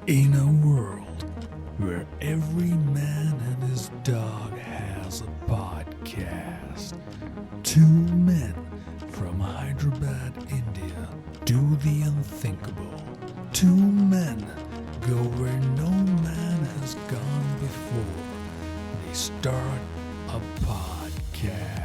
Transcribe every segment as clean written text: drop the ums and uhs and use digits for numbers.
In a world where every man and his dog has a podcast, two men from Hyderabad, India do the unthinkable. Two men go where no man has gone before. They start a podcast.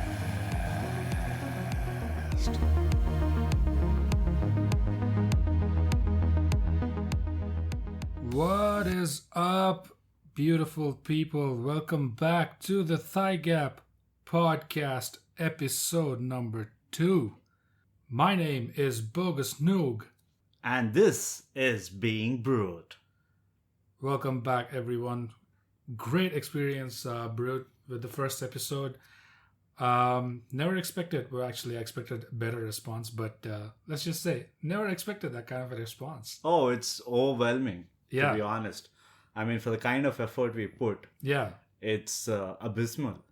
What is up, beautiful people? Welcome back to the ThyGap podcast, episode number 2. My name is Bogusnoog. And this is BeingBrut. Welcome back, everyone. Great experience, Brut, with the first episode. Never expected, well, actually, I expected a better response, but let's just say, never expected that kind of a response. Oh, it's overwhelming, Yeah. to be honest. I mean, for the kind of effort we put, Yeah. it's abysmal.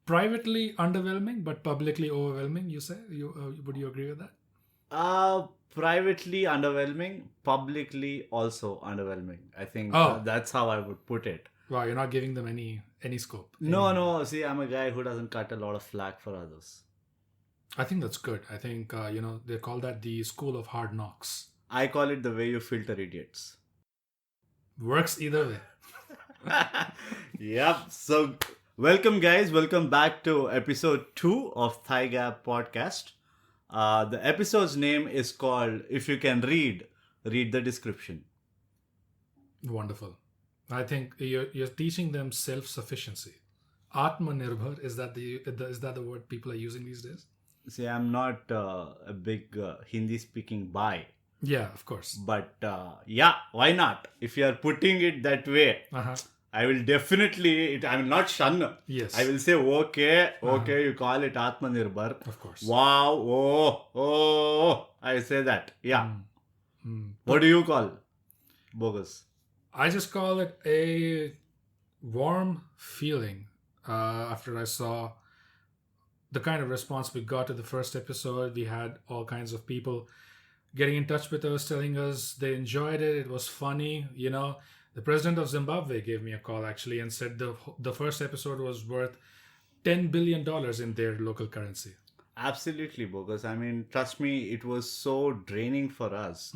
Privately underwhelming, but publicly overwhelming, you say? Would you agree with that? Privately underwhelming, publicly also underwhelming. I think that's how I would put it. Wow, you're not giving them any scope. No. See, I'm a guy who doesn't cut a lot of slack for others. I think that's good. I think, they call that the school of hard knocks. I call it the way you filter idiots. Works either way. Yep. So, welcome, guys. Welcome back to episode 2 of ThyGap podcast. The episode's name is called If You Can Read the Description. Wonderful. I think you're teaching them self-sufficiency. Atmanirbhar, is that the word people are using these days? See, I'm not a big Hindi-speaking guy. Yeah, of course. But yeah, why not? If you are putting it that way, I will definitely, I will not shun. Yes. I will say, okay, you call it Atmanirbhar. Of course. Wow, I say that. Yeah. What do you call bogus? I just call it a warm feeling after I saw the kind of response we got to the first episode. We had all kinds of people getting in touch with us, telling us they enjoyed it. It was funny. The president of Zimbabwe gave me a call actually and said the first episode was worth $10 billion in their local currency. Absolutely bogus. I mean, trust me, it was so draining for us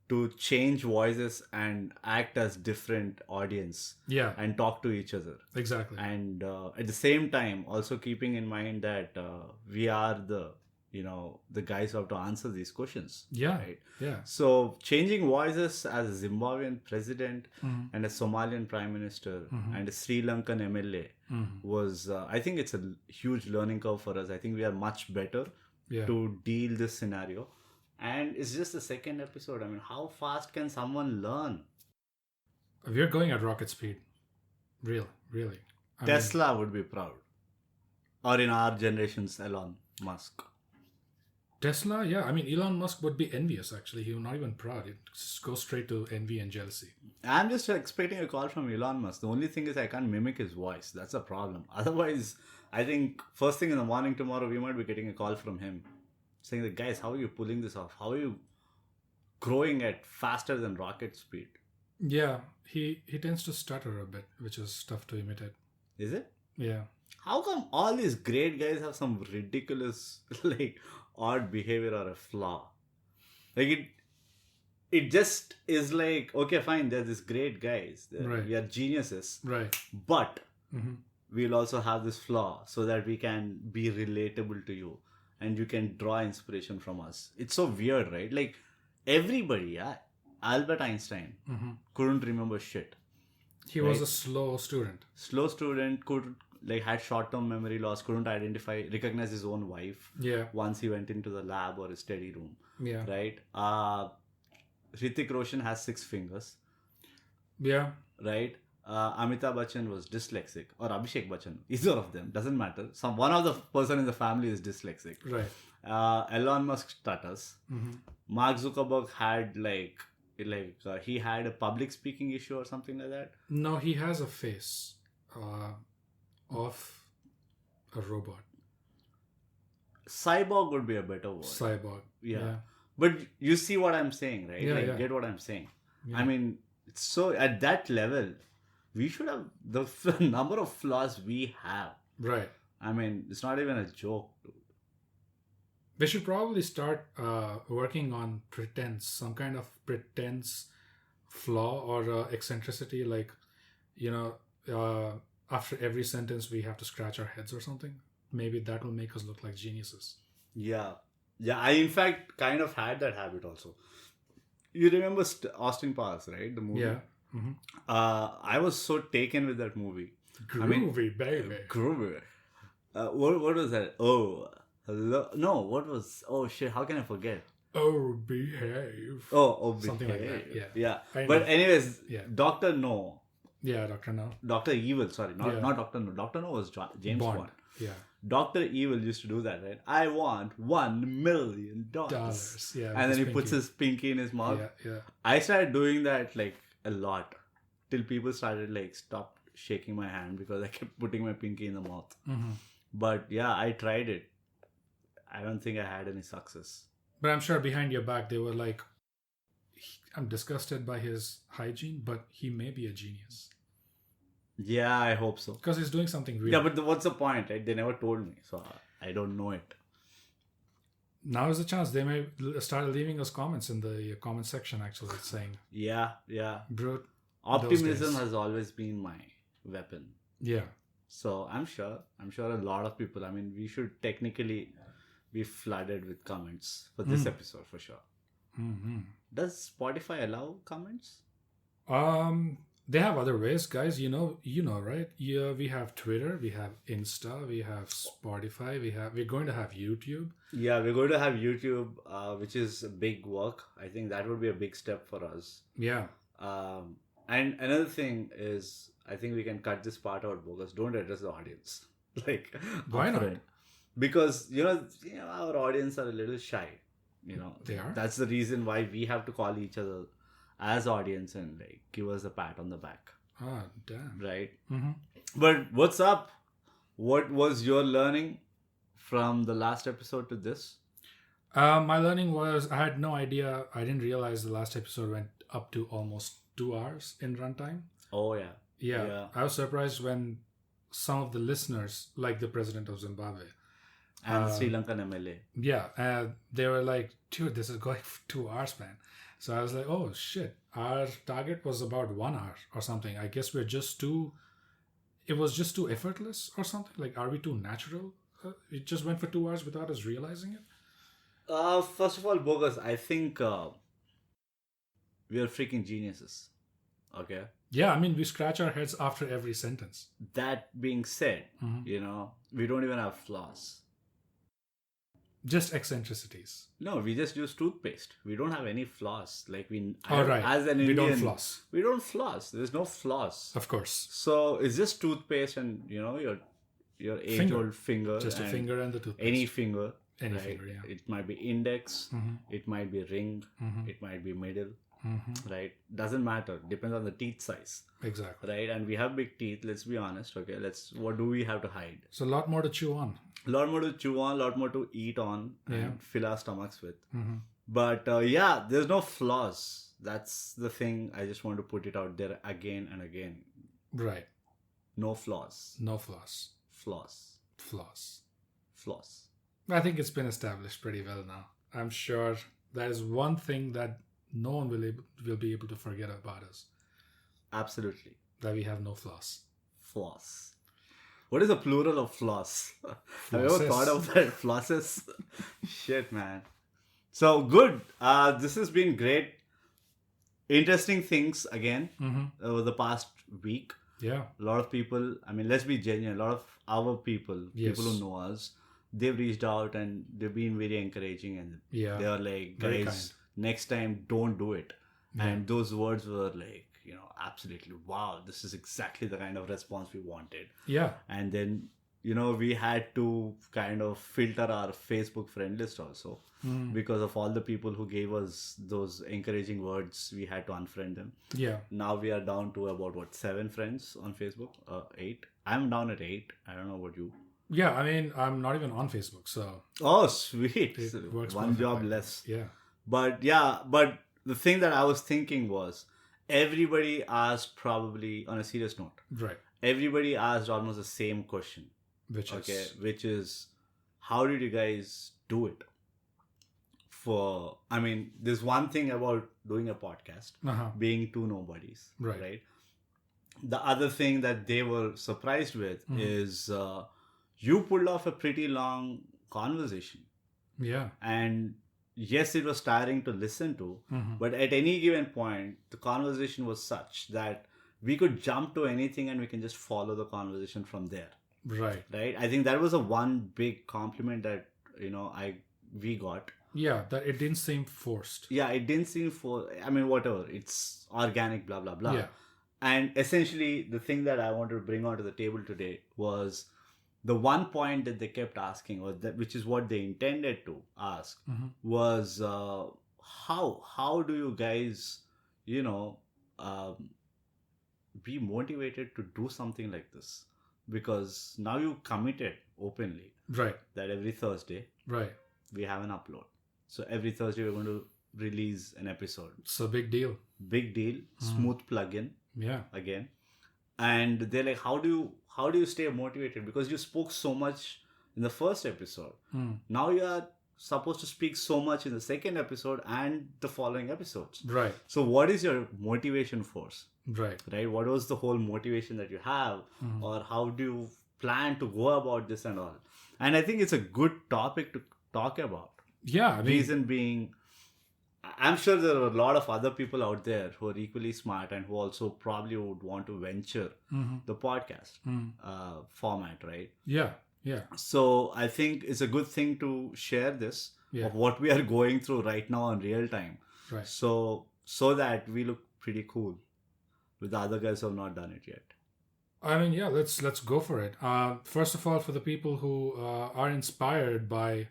to change voices and act as different audience. Yeah. And talk to each other. Exactly. And at the same time, also keeping in mind that we are the guys who have to answer these questions. Yeah. Right? Yeah. So changing voices as a Zimbabwean president and a Somalian prime minister and a Sri Lankan MLA was, I think it's a huge learning curve for us. I think we are much better to deal this scenario. And it's just the second episode. I mean, how fast can someone learn? We're going at rocket speed. Really. Tesla would be proud. Or in our generation's Elon Musk. Tesla, yeah. I mean, Elon Musk would be envious, actually. He would not even proud. It just goes straight to envy and jealousy. I'm just expecting a call from Elon Musk. The only thing is I can't mimic his voice. That's a problem. Otherwise, I think first thing in the morning tomorrow, we might be getting a call from him. Saying that, guys, how are you pulling this off? How are you growing at faster than rocket speed? Yeah, he tends to stutter a bit, which is tough to imitate. Is it? Yeah. How come all these great guys have some ridiculous, odd behavior or a flaw? It just is like, okay, fine, they're these great guys. Right. We are geniuses. Right. But we'll also have this flaw so that we can be relatable to you. And you can draw inspiration from us. It's so weird, right? Like, everybody, Albert Einstein couldn't remember shit. He was a slow student. Slow student, had short-term memory loss, couldn't recognize his own wife. Yeah. Once he went into the lab or his study room. Yeah. Right? Hrithik Roshan has 6 fingers. Yeah. Right? Amitabh Bachchan was dyslexic, or Abhishek Bachchan, either of them, doesn't matter. One of the person in the family is dyslexic. Right. Elon Musk stutters. Mark Zuckerberg had he had a public speaking issue or something like that. No, he has a face of a robot. Cyborg would be a better word. Cyborg. Yeah. But you see what I'm saying, right? Yeah, yeah. Get what I'm saying. Yeah. I mean, So at that level, we should have the number of flaws we have. Right. I mean, it's not even a joke. They should probably start working on pretense, some kind of pretense flaw or eccentricity. Like, you know, after every sentence we have to scratch our heads or something. Maybe that will make us look like geniuses. Yeah. Yeah, I in fact kind of had that habit also. You remember Austin Powers, right? The movie? Yeah. Mm-hmm. I was so taken with that movie. Groovy, baby. Groovy. What was that? Oh, hello. No, what was? Oh shit! How can I forget? Oh, behave. Oh, Something like behave. that. Yeah. Yeah. But anyways, Yeah. Doctor No, Yeah, Dr. No. Doctor Evil. Sorry, not Yeah. not Doctor No. Doctor No was James Bond. Yeah. Doctor Evil used to do that, right? I want $1 million. Dollars. Yeah. And then he his puts pinky. his pinky in his mouth. Yeah. Yeah. I started doing that like a lot till people started like stop shaking my hand because I kept putting my pinky in the mouth. Mm-hmm. But yeah, I tried it. I don't think I had any success. But I'm sure behind your back they were like, I'm disgusted by his hygiene, but he may be a genius. Yeah, I hope so. Because he's doing something real. Yeah, but what's the point, right? They never told me, so I don't know it. Now is the chance. They may start leaving us comments in the comment section, actually, saying, Yeah. Brute. Optimism has always been my weapon. Yeah. So I'm sure a lot of people, I mean, we should technically be flooded with comments for this episode for sure. Mm-hmm. Does Spotify allow comments? They have other ways, guys. You know, right? Yeah, we have Twitter, we have Insta, we have Spotify, we're going to have YouTube. Yeah, we're going to have YouTube, which is a big work. I think that would be a big step for us. Yeah. And another thing is, I think we can cut this part out, Bogus. Don't address the audience. Like, why not? Because you know our audience are a little shy. You know, They are. That's the reason why we have to call each other as audience and like give us a pat on the back. Ah, damn. Right. Mm-hmm. But what's up? What was your learning from the last episode to this? My learning was I had no idea. I didn't realize the last episode went up to almost 2 hours in runtime. Oh yeah. Yeah. I was surprised when some of the listeners, like the president of Zimbabwe, and Sri Lankan MLA. Yeah, they were like, dude, this is going for 2 hours, man. So I was like, oh shit, our target was about 1 hour or something. I guess it was just too effortless or something. Like, are we too natural? It just went for 2 hours without us realizing it. First of all, Bogus, I think we are freaking geniuses. Okay. Yeah, I mean, we scratch our heads after every sentence. That being said, we don't even have flaws. Just eccentricities. No, we just use toothpaste. We don't have any flaws. Like right. As an Indian, we don't floss. We don't floss. There's no floss. Of course. So it's just toothpaste and your age-old finger. Just a finger and the toothpaste. Any finger. Any right? finger, yeah. It might be index. It might be ring. It might be middle. Right? Doesn't matter. Depends on the teeth size. Exactly. Right? And we have big teeth. Let's be honest. Okay. What do we have to hide? So a lot more to chew on. A lot more to chew on, a lot more to eat on and fill our stomachs with. But there's no flaws. That's the thing. I just want to put it out there again and again. Right. No flaws. No floss. Flaws. Flaws. I think it's been established pretty well now. I'm sure that is one thing that no one will be able to forget about us. Absolutely. That we have no flaws. Flaws. What is the plural of floss? Have you ever thought of that? Flosses? Shit, man. So, good. This has been great. Interesting things again over the past week. Yeah. A lot of people, I mean, let's be genuine. A lot of our people, people who know us, they've reached out and they've been very encouraging. And they are like, guys, next time, don't do it. Yeah. And those words were like, absolutely, wow, this is exactly the kind of response we wanted. Yeah. And then, we had to kind of filter our Facebook friend list also because of all the people who gave us those encouraging words. We had to unfriend them. Yeah. Now we are down to about 7 friends on Facebook? 8. I'm down at 8. I don't know about you. Yeah, I mean, I'm not even on Facebook, so. Oh, sweet. It works one job less. Yeah. But the thing that I was thinking was, everybody asked, probably on a serious note, Right. everybody asked almost the same question. Which is How did you guys do it? There's one thing about doing a podcast, being two nobodies, right? The other thing that they were surprised with is you pulled off a pretty long conversation. Yeah. And yes, it was tiring to listen to, but at any given point, the conversation was such that we could jump to anything and we can just follow the conversation from there. Right. I think that was a one big compliment that we got. Yeah, that it didn't seem forced. Yeah, it didn't seem whatever. It's organic, blah blah blah. Yeah. And essentially, the thing that I wanted to bring onto the table today was the one point that they kept asking, which is what they intended to ask, was how do you guys, be motivated to do something like this? Because now you committed openly, right, that every Thursday, right, we have an upload. So every Thursday we're going to release an episode. It's a big deal. Big deal. Smooth plug-in. Yeah. Again. And they're like, how do you stay motivated? Because you spoke so much in the first episode. Now you are supposed to speak so much in the second episode and the following episodes. Right. So what is your motivation force? Right. What was the whole motivation that you have? Or how do you plan to go about this and all? And I think it's a good topic to talk about. Yeah. Reason being, I'm sure there are a lot of other people out there who are equally smart and who also probably would want to venture the podcast format, right? Yeah, yeah. So I think it's a good thing to share this of what we are going through right now in real time. Right. So that we look pretty cool with the other guys who have not done it yet. I mean, yeah, let's go for it. First of all, for the people who are inspired by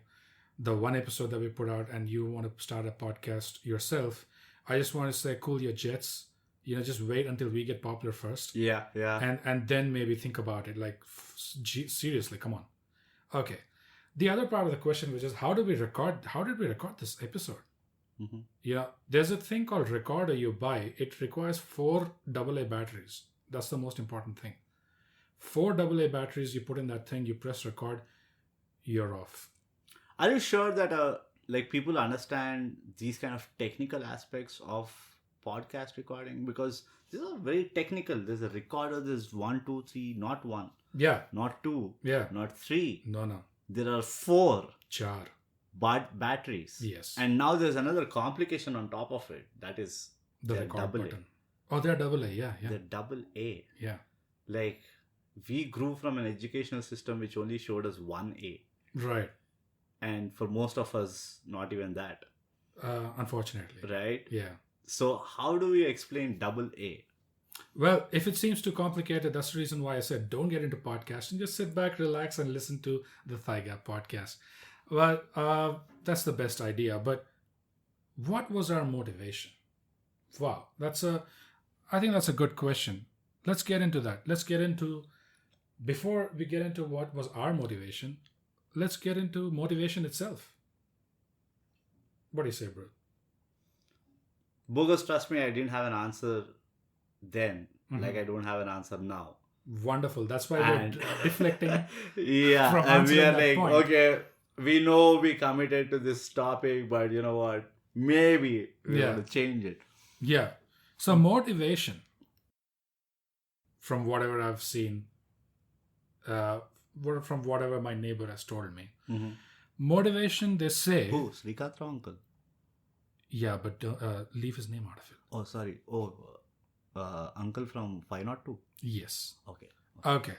the one episode that we put out and you want to start a podcast yourself, I just want to say, cool your jets. Just wait until we get popular first. Yeah, yeah. And then maybe think about it. Like, seriously, come on. Okay. The other part of the question, which is, how did we record this episode? There's a thing called recorder you buy. It requires 4 AA batteries. That's the most important thing. 4 AA batteries, you put in that thing, you press record, you're off. Are you sure that people understand these kind of technical aspects of podcast recording? Because these are very technical. There's a recorder, there's 1, 2, 3, not 1. Yeah. Not 2. Yeah. Not 3. No. There are 4. 4 batteries. Yes. And now there's another complication on top of it. That is the record button. Oh, they're AA. Yeah. They're AA. Yeah. Like, we grew from an educational system which only showed us 1A. Right. And for most of us, not even that. Unfortunately. Right? Yeah. So how do we explain AA? Well, if it seems too complicated, that's the reason why I said don't get into podcasting. Just sit back, relax, and listen to the ThyGap podcast. Well, that's the best idea. But what was our motivation? Wow, I think that's a good question. Let's get into that. Before we get into what was our motivation, let's get into motivation itself. What do you say, bro? Bogus, trust me, I didn't have an answer then. Like I don't have an answer now. Wonderful. That's why we're deflecting. Yeah, from and we are like, point. okay, we know we committed to this topic, but you know what? Maybe we want to change it. Yeah. So motivation, from whatever I've seen, from whatever my neighbor has told me, motivation, they say... Who? Srikatra uncle? Yeah, but leave his name out of it. Oh, sorry. Uncle from 502? Yes. Okay.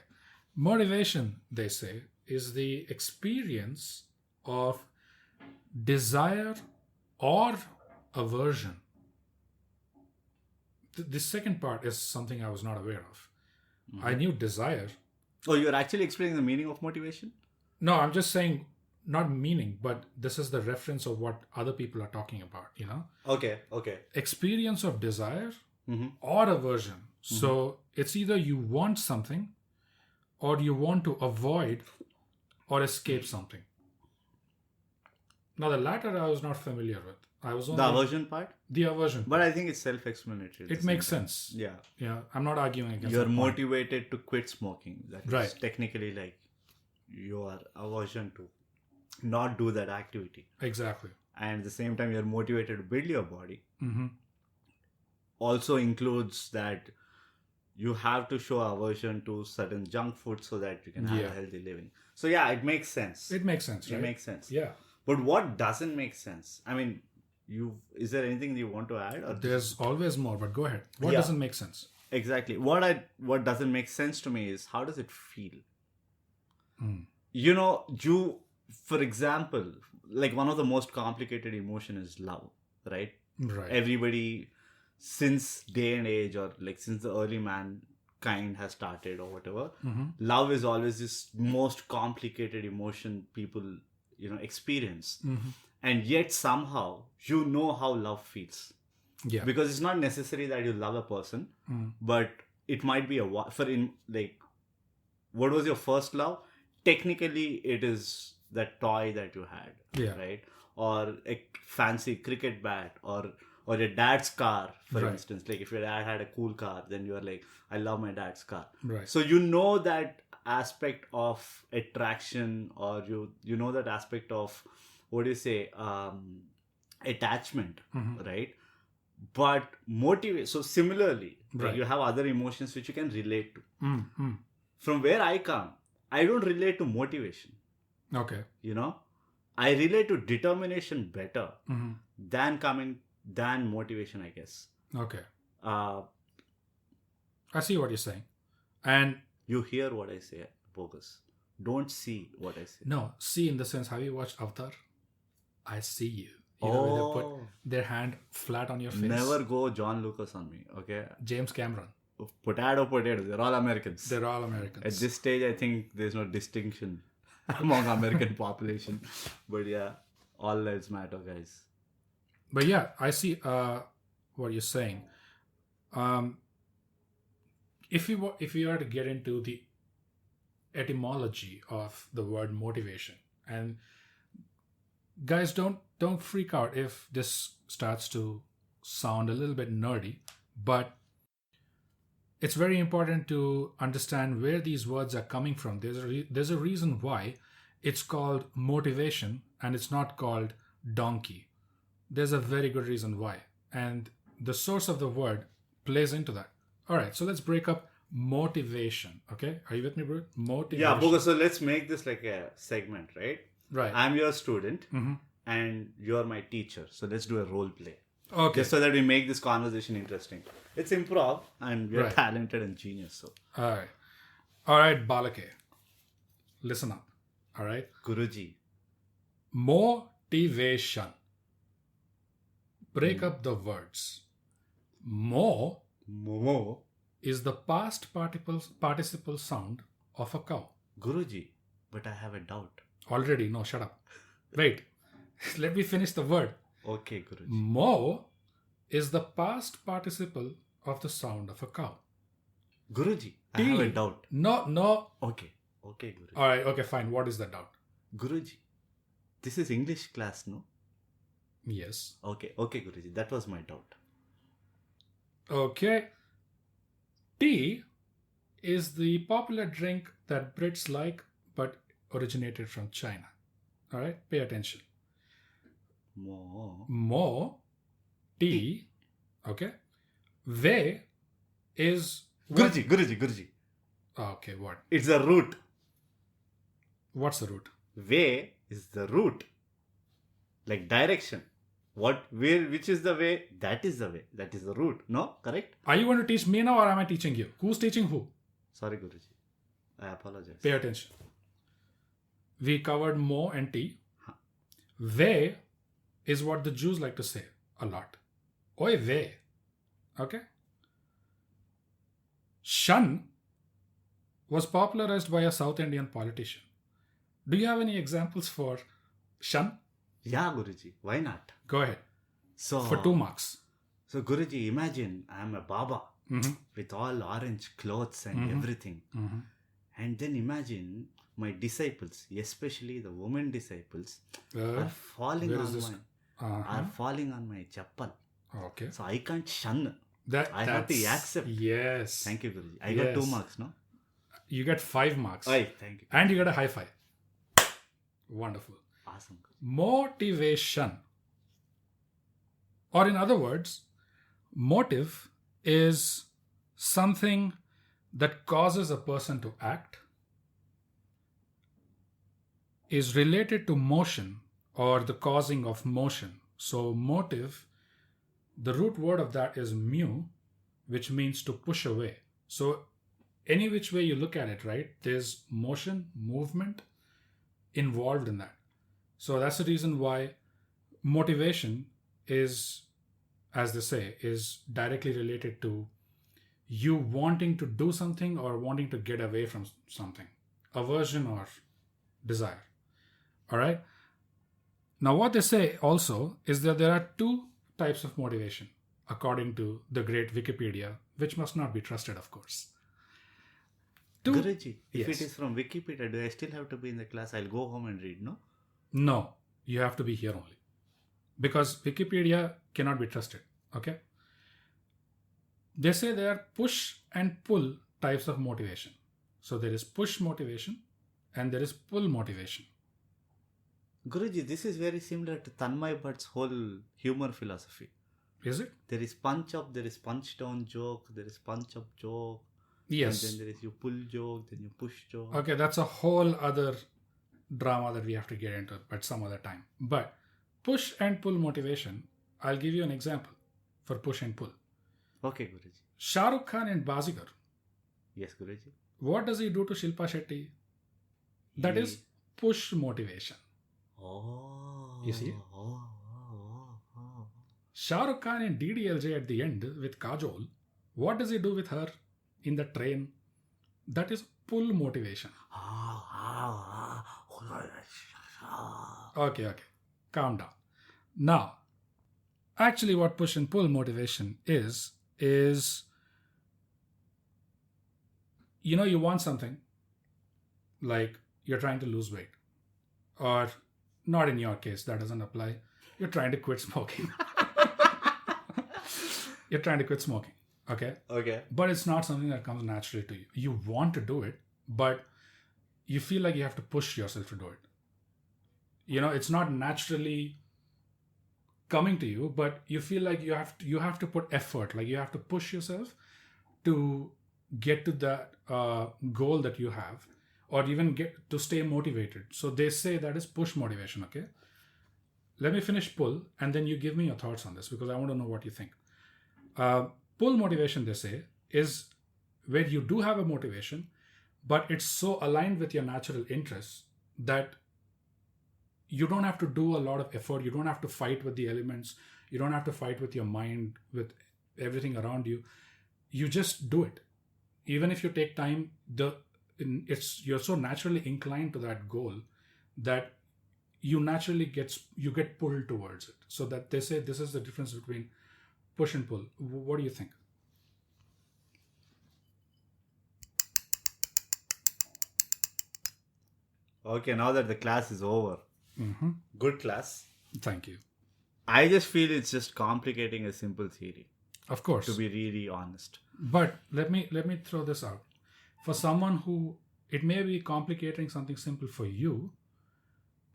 Motivation, they say, is the experience of desire or aversion. The second part is something I was not aware of. I knew desire. Oh, you're actually explaining the meaning of motivation? No, I'm just saying, not meaning, but this is the reference of what other people are talking about, Okay. Experience of desire or aversion. So it's either you want something or you want to avoid or escape something. Now, the latter I was not familiar with. I was only The aversion part? the aversion. But I think it's self-explanatory. It makes sense. Yeah. Yeah, I'm not arguing against You're that point. motivated to quit smoking. That is Right. technically like your aversion to not do that activity. Exactly. And at the same time, you're motivated to build your body. Mm-hmm. Also includes that you have to show aversion to certain junk food so that you can have a healthy living. So yeah, it makes sense. It makes sense, right? It makes sense. Yeah. But what doesn't make sense? I mean, is there anything you want to add? Or There's always more, but go ahead. What Yeah. doesn't make sense? Exactly. What doesn't make sense to me is how does it feel? Mm. You know, for example, like one of the most complicated emotion is love, right? Right. Everybody, since day and age, or like since the early mankind has started or whatever, Mm-hmm. love is always this most complicated emotion people, experience. Mm-hmm. And yet somehow you know how love feels. Yeah. Because it's not necessary that you love a person, but it might be what was your first love? Technically, it is that toy that you had, Yeah. right? Or a fancy cricket bat, or your dad's car, for Right. instance. Like if your dad had a cool car, then you are like, I love my dad's car. Right. So you know that aspect of attraction, or you know that aspect of, what do you say, attachment, Mm-hmm. right? But so similarly, like Right. you have other emotions which you can relate to. Mm-hmm. From where I come, I don't relate to motivation. Okay. I relate to determination better Mm-hmm. than motivation, I guess. Okay. Uh, I see what you're saying. And you hear what I say, Bogus. Don't see what I say. no, see in the sense, have you watched Avatar? I see you. When they put their hand flat on your face. Never go John Lucas on me, okay? James Cameron. Potato, they're all Americans. They're all Americans. At this stage, I think there's no distinction among American population. But yeah, all lives matter, guys. But yeah, I see what you're saying. If you are to get into the etymology of the word motivation, and guys, don't freak out if this starts to sound a little bit nerdy, but it's very important to understand where these words are coming from. There's a reason why it's called motivation and it's not called donkey. There's a very good reason why, and the source of the word plays into that. All right, so let's break up motivation. Okay, are you with me, bro? Motivation. Yeah, Bogus, so let's make this like a segment, right? Right. I'm your student Mm-hmm. and you're my teacher. So let's do a role play. Okay. Just so that we make this conversation interesting. It's improv and we're Right. talented and genius. So, All right, Balake. Listen up. All right. Guruji. Motivation. Break up the words. Mo Momo. is the past participle sound of a cow. Guruji. But I have a doubt. Already, no, shut up. Wait. Let me finish the word. Okay, Guruji. Mo is the past participle of the sound of a cow. Guruji, I have a doubt. No. Okay, Guruji. All right, okay, fine. What is the doubt? Guruji, this is English class, no? Yes. Okay, Guruji, that was my doubt. Okay. Tea is the popular drink that Brits like but originated from China. All right, pay attention. Mo, tea, okay. Ve is... Guruji. Okay, what? It's the root. What's the root? Way is the root. Like direction. Which is the way? That is the way. That is the root. No? Correct? Are you going to teach me now or am I teaching you? Who's teaching who? Sorry, Guruji. I apologize. Pay attention. We covered mo and tea. Ve is what the Jews like to say a lot. Oy ve. Okay? Shun was popularized by a South Indian politician. Do you have any examples for shun? Yeah, Guruji. Why not? Go ahead. So, For 2 marks. So, Guruji, imagine I'm a Baba with all orange clothes and everything. And then imagine my disciples, especially the women disciples, Uh, are falling where is on this? my Uh-huh. are falling on my chappal. Okay. So I can't shun. I have to That's accept. yes. Thank you, Guruji. I got 2 Yes. marks, no? You get 5 marks. Aye, thank you. And you get a high five. Wonderful. Awesome. Motivation. Or in other words, motive is something that causes a person to act, is related to motion or the causing of motion. So motive, the root word of that is mu, which means to push away. So any which way you look at it, right, there's motion, movement involved in that. So that's the reason why motivation is, as they say, is directly related to you wanting to do something or wanting to get away from something, aversion or desire. All right. Now, what they say also is that there are 2 types of motivation, according to the great Wikipedia, which must not be trusted, of course. Guruji, if Yes. it is from Wikipedia, do I still have to be in the class? I'll go home and read, no? No, you have to be here only. Because Wikipedia cannot be trusted. Okay? They say there are push and pull types of motivation. So there is push motivation and there is pull motivation. Guruji, this is very similar to Tanmay Bhatt's whole humor philosophy. Is it? There is punch up, there is punch down joke, there is punch up joke. Yes. And then there is you pull joke, then you push joke. Okay, that's a whole other drama that we have to get into at some other time. But push and pull motivation, I'll give you an example for push and pull. Okay, Guruji. Shah Rukh Khan in Bazigar, Yes, Guruji. what does he do to Shilpa Shetty? That is push motivation. Oh. You see? Oh. Shah Rukh Khan in DDLJ at the end with Kajol, what does he do with her in the train? That is pull motivation. Okay. Calm down. Now, actually what push and pull motivation is you want something, like you're trying to lose weight, or not in your case, that doesn't apply. You're trying to quit smoking. You're trying to quit smoking. Okay. But it's not something that comes naturally to you. You want to do it, but you feel like you have to push yourself to do it. It's not naturally coming to you, but you feel like you have to put effort, like you have to push yourself to get to that goal that you have, or even get to stay motivated. So they say that is push motivation. Okay. Let me finish pull, and then you give me your thoughts on this, because I want to know what you think. Pull motivation, they say, is where you do have a motivation, but it's so aligned with your natural interests that you don't have to do a lot of effort. You don't have to fight with the elements. You don't have to fight with your mind, with everything around you. You just do it. Even if you take time, you're so naturally inclined to that goal that you naturally get pulled towards it. So that they say this is the difference between push and pull. What do you think? Okay, now that the class is over. Mm-hmm. Good class. Thank you. I just feel it's just complicating a simple theory. Of course. To be really honest. But let me throw this out. For someone who, it may be complicating something simple for you,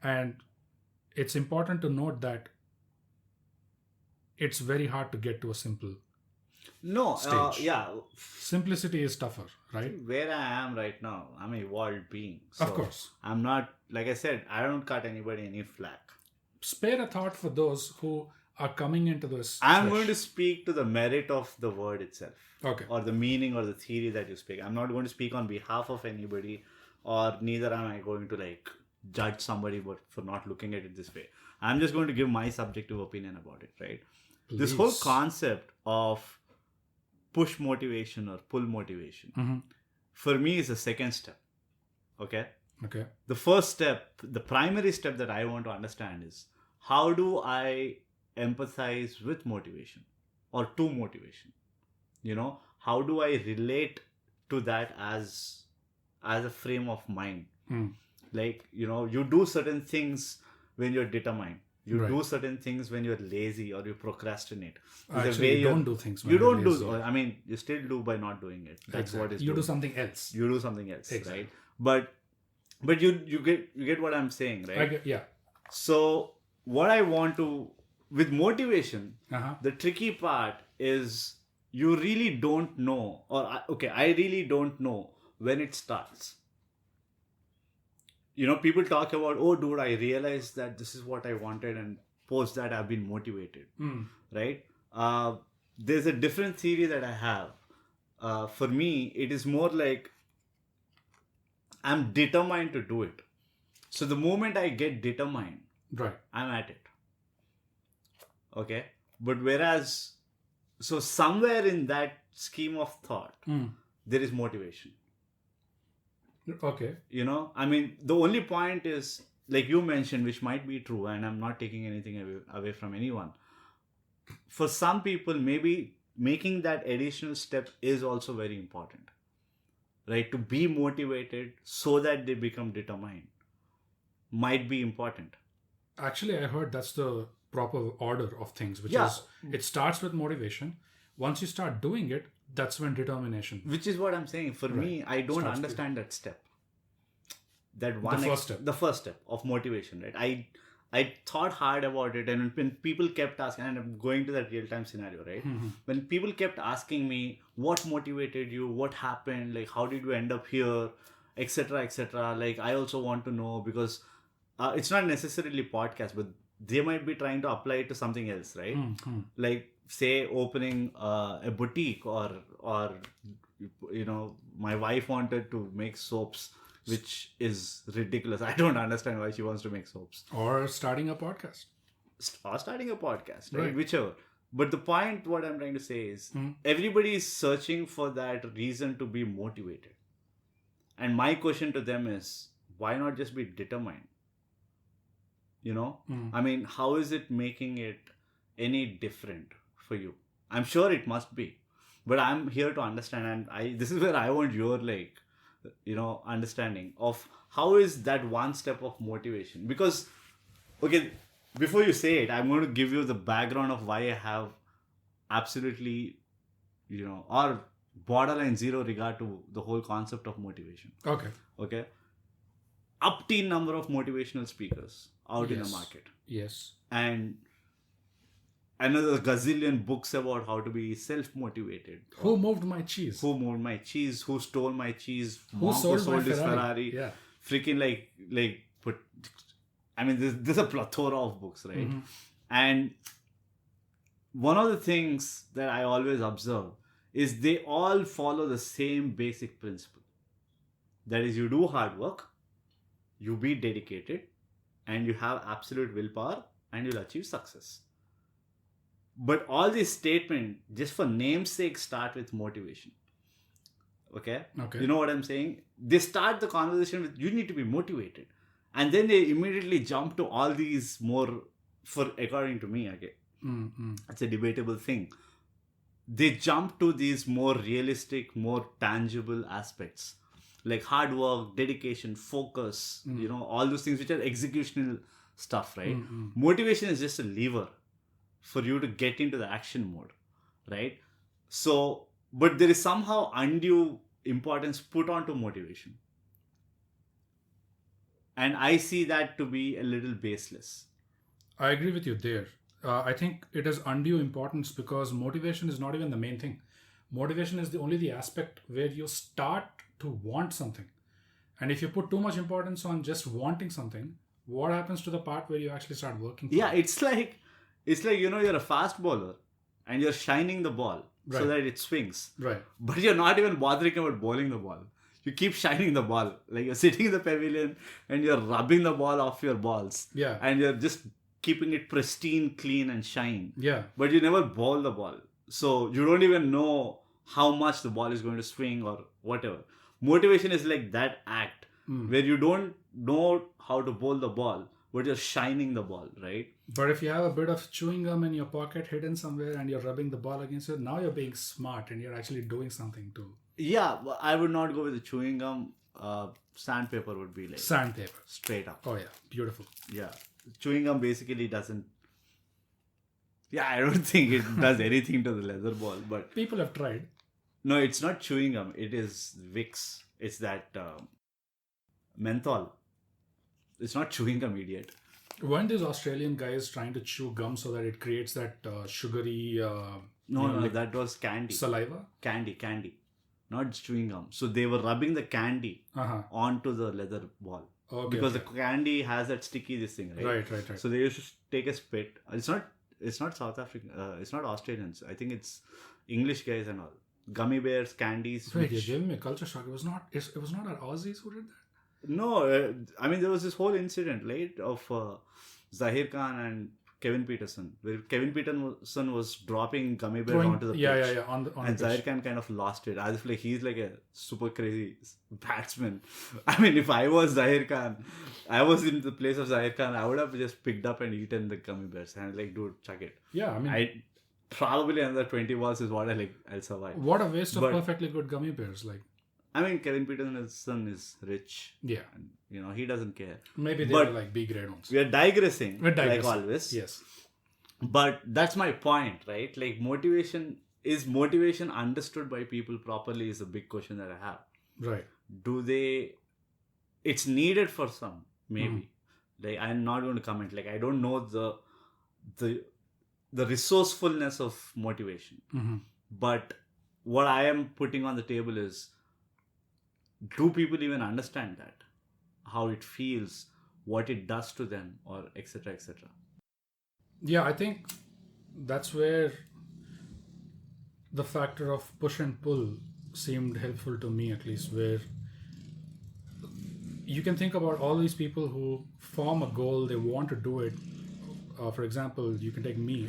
and it's important to note that it's very hard to get to a simple stage. Yeah. Simplicity is tougher, right? Where I am right now, I'm a evolved being. So Of course. I'm not, like I said, I don't cut anybody any flack. Spare a thought for those who are coming into this. I'm going to speak to the merit of the word itself. Okay. Or the meaning or the theory that you speak. I'm not going to speak on behalf of anybody, or neither am I going to judge somebody for not looking at it this way. I'm just going to give my subjective opinion about it, right? Please. This whole concept of push motivation or pull motivation, for me, is the second step. Okay? Okay. The first step, the primary step that I want to understand is, how do I empathize with motivation or to motivation? How do I relate to that as a frame of mind? Like, you do certain things when you're determined. You Right. do certain things when you're lazy or you procrastinate. Actually, you don't do things when you you're don't lazy. do. I mean, you still do by not doing it. That's what is. You do something else. You do something else, Exactly. right? But you get what I'm saying, right? Yeah. So what I want to with motivation, Uh-huh. the tricky part is you really don't know, I really don't know when it starts. People talk about, oh, dude, I realized that this is what I wanted, and post that I've been motivated, right? There's a different theory that I have. For me, it is more like I'm determined to do it. So the moment I get determined, Right. I'm at it. Okay? But whereas, so somewhere in that scheme of thought, there is motivation. Okay. I mean, the only point is, like you mentioned, which might be true, and I'm not taking anything away from anyone. For some people, maybe making that additional step is also very important, right? To be motivated so that they become determined might be important. Actually, I heard that's the proper order of things, which Yeah. is it starts with motivation. Once you start doing it, that's when determination. Which is what I'm saying. For me, I don't Starts understand that step. That one. The first step. The first step of motivation, right? I thought hard about it, and when people kept asking, and I'm going to that real-time scenario, right? When people kept asking me, what motivated you? What happened? Like, how did you end up here? Etc. Etc. Like, I also want to know, because it's not necessarily podcast, but they might be trying to apply it to something else, right? Like, say, opening a boutique, or my wife wanted to make soaps, which is ridiculous. I don't understand why she wants to make soaps. Or starting a podcast. Or starting a podcast, right? Whichever. But the point, what I'm trying to say is, everybody is searching for that reason to be motivated. And my question to them is, why not just be determined? I mean, how is it making it any different for you? I'm sure it must be. But I'm here to understand, and this is where I want your, understanding of how is that one step of motivation. Because, okay, before you say it, I'm going to give you the background of why I have absolutely, or borderline zero regard to the whole concept of motivation. Okay. Up-teen number of motivational speakers out in the market. Yes. And another gazillion books about how to be self-motivated. Who moved my cheese? Who moved my cheese? Who stole my cheese? Who sold my his Ferrari? Yeah. Freaking I mean, there's a plethora of books, right? And one of the things that I always observe is they all follow the same basic principle. That is, you do hard work, you be dedicated, and you have absolute willpower, and you'll achieve success. But all these statements, just for namesake, start with motivation. Okay? You know what I'm saying? They start the conversation with, you need to be motivated. And then they immediately jump to all these more, according to me, okay? It's a debatable thing. They jump to these more realistic, more tangible aspects. Like hard work, dedication, focus, all those things which are executional stuff, right? Motivation is just a lever for you to get into the action mode, right? So, but there is somehow undue importance put onto motivation. And I see that to be a little baseless. I agree with you there. I think it is undue importance because motivation is not even the main thing. Motivation is only the aspect where you start to want something. And if you put too much importance on just wanting something, what happens to the part where you actually start working for it? It's like you're a fast bowler and you're shining the ball so that it swings. Right. But you're not even bothering about bowling the ball. You keep shining the ball. Like you're sitting in the pavilion and you're rubbing the ball off your balls. Yeah. And you're just keeping it pristine, clean and shine. Yeah. But you never bowl the ball. So you don't even know how much the ball is going to swing or whatever. Motivation is like that act where you don't know how to bowl the ball, but you're shining the ball, right? But if you have a bit of chewing gum in your pocket hidden somewhere and you're rubbing the ball against it, now you're being smart and you're actually doing something too. Yeah, I would not go with the chewing gum. sandpaper would be like Sandpaper. straight up. Oh yeah, beautiful. Yeah. Chewing gum basically doesn't. Yeah, I don't think it does anything to the leather ball, but People have tried. no, it's not chewing gum. It is Vicks. It's that menthol. It's not chewing gum, idiot. Weren't these Australian guys trying to chew gum so that it creates that sugary No, that was candy. saliva? Candy. Not chewing gum. So they were rubbing the candy Uh-huh. onto the leather ball. Okay, Because okay. the candy has that sticky this thing, right? Right. So they used to take a spit. It's not South African. It's not Australians. I think it's English guys and all. Gummy bears, candies. Wait, you're giving me a culture shock. It was not our Aussies who did that? No, I mean there was this whole incident, right, of Zahir Khan and Kevin Peterson, where Kevin Peterson was dropping gummy bears onto the pitch. Yeah. On And the Zahir pitch. Khan kind of lost it. As if like he's like a super crazy batsman. I mean, if I was Zahir Khan, I was in the place of Zahir Khan, I would have just picked up and eaten the gummy bears and like, dude, chuck it. Yeah, I mean, I probably another 20 balls is what I'll survive. what a waste of But- perfectly good gummy bears. Like, I mean, Kevin Peterson is rich. yeah, And, he doesn't care. maybe they But- were like B grade ones. We are digressing, We're digressing. like always. Yes. But that's my point, right? Like motivation understood by people properly is a big question that I have. Right. It's needed for some, maybe. Like, I'm not going to comment. Like, I don't know the resourcefulness of motivation. Mm-hmm. But what I am putting on the table is, do people even understand that? How it feels, what it does to them, or etc. etc. Yeah, I think that's where the factor of push and pull seemed helpful to me, at least, where you can think about all these people who form a goal, they want to do it. For example, you can take me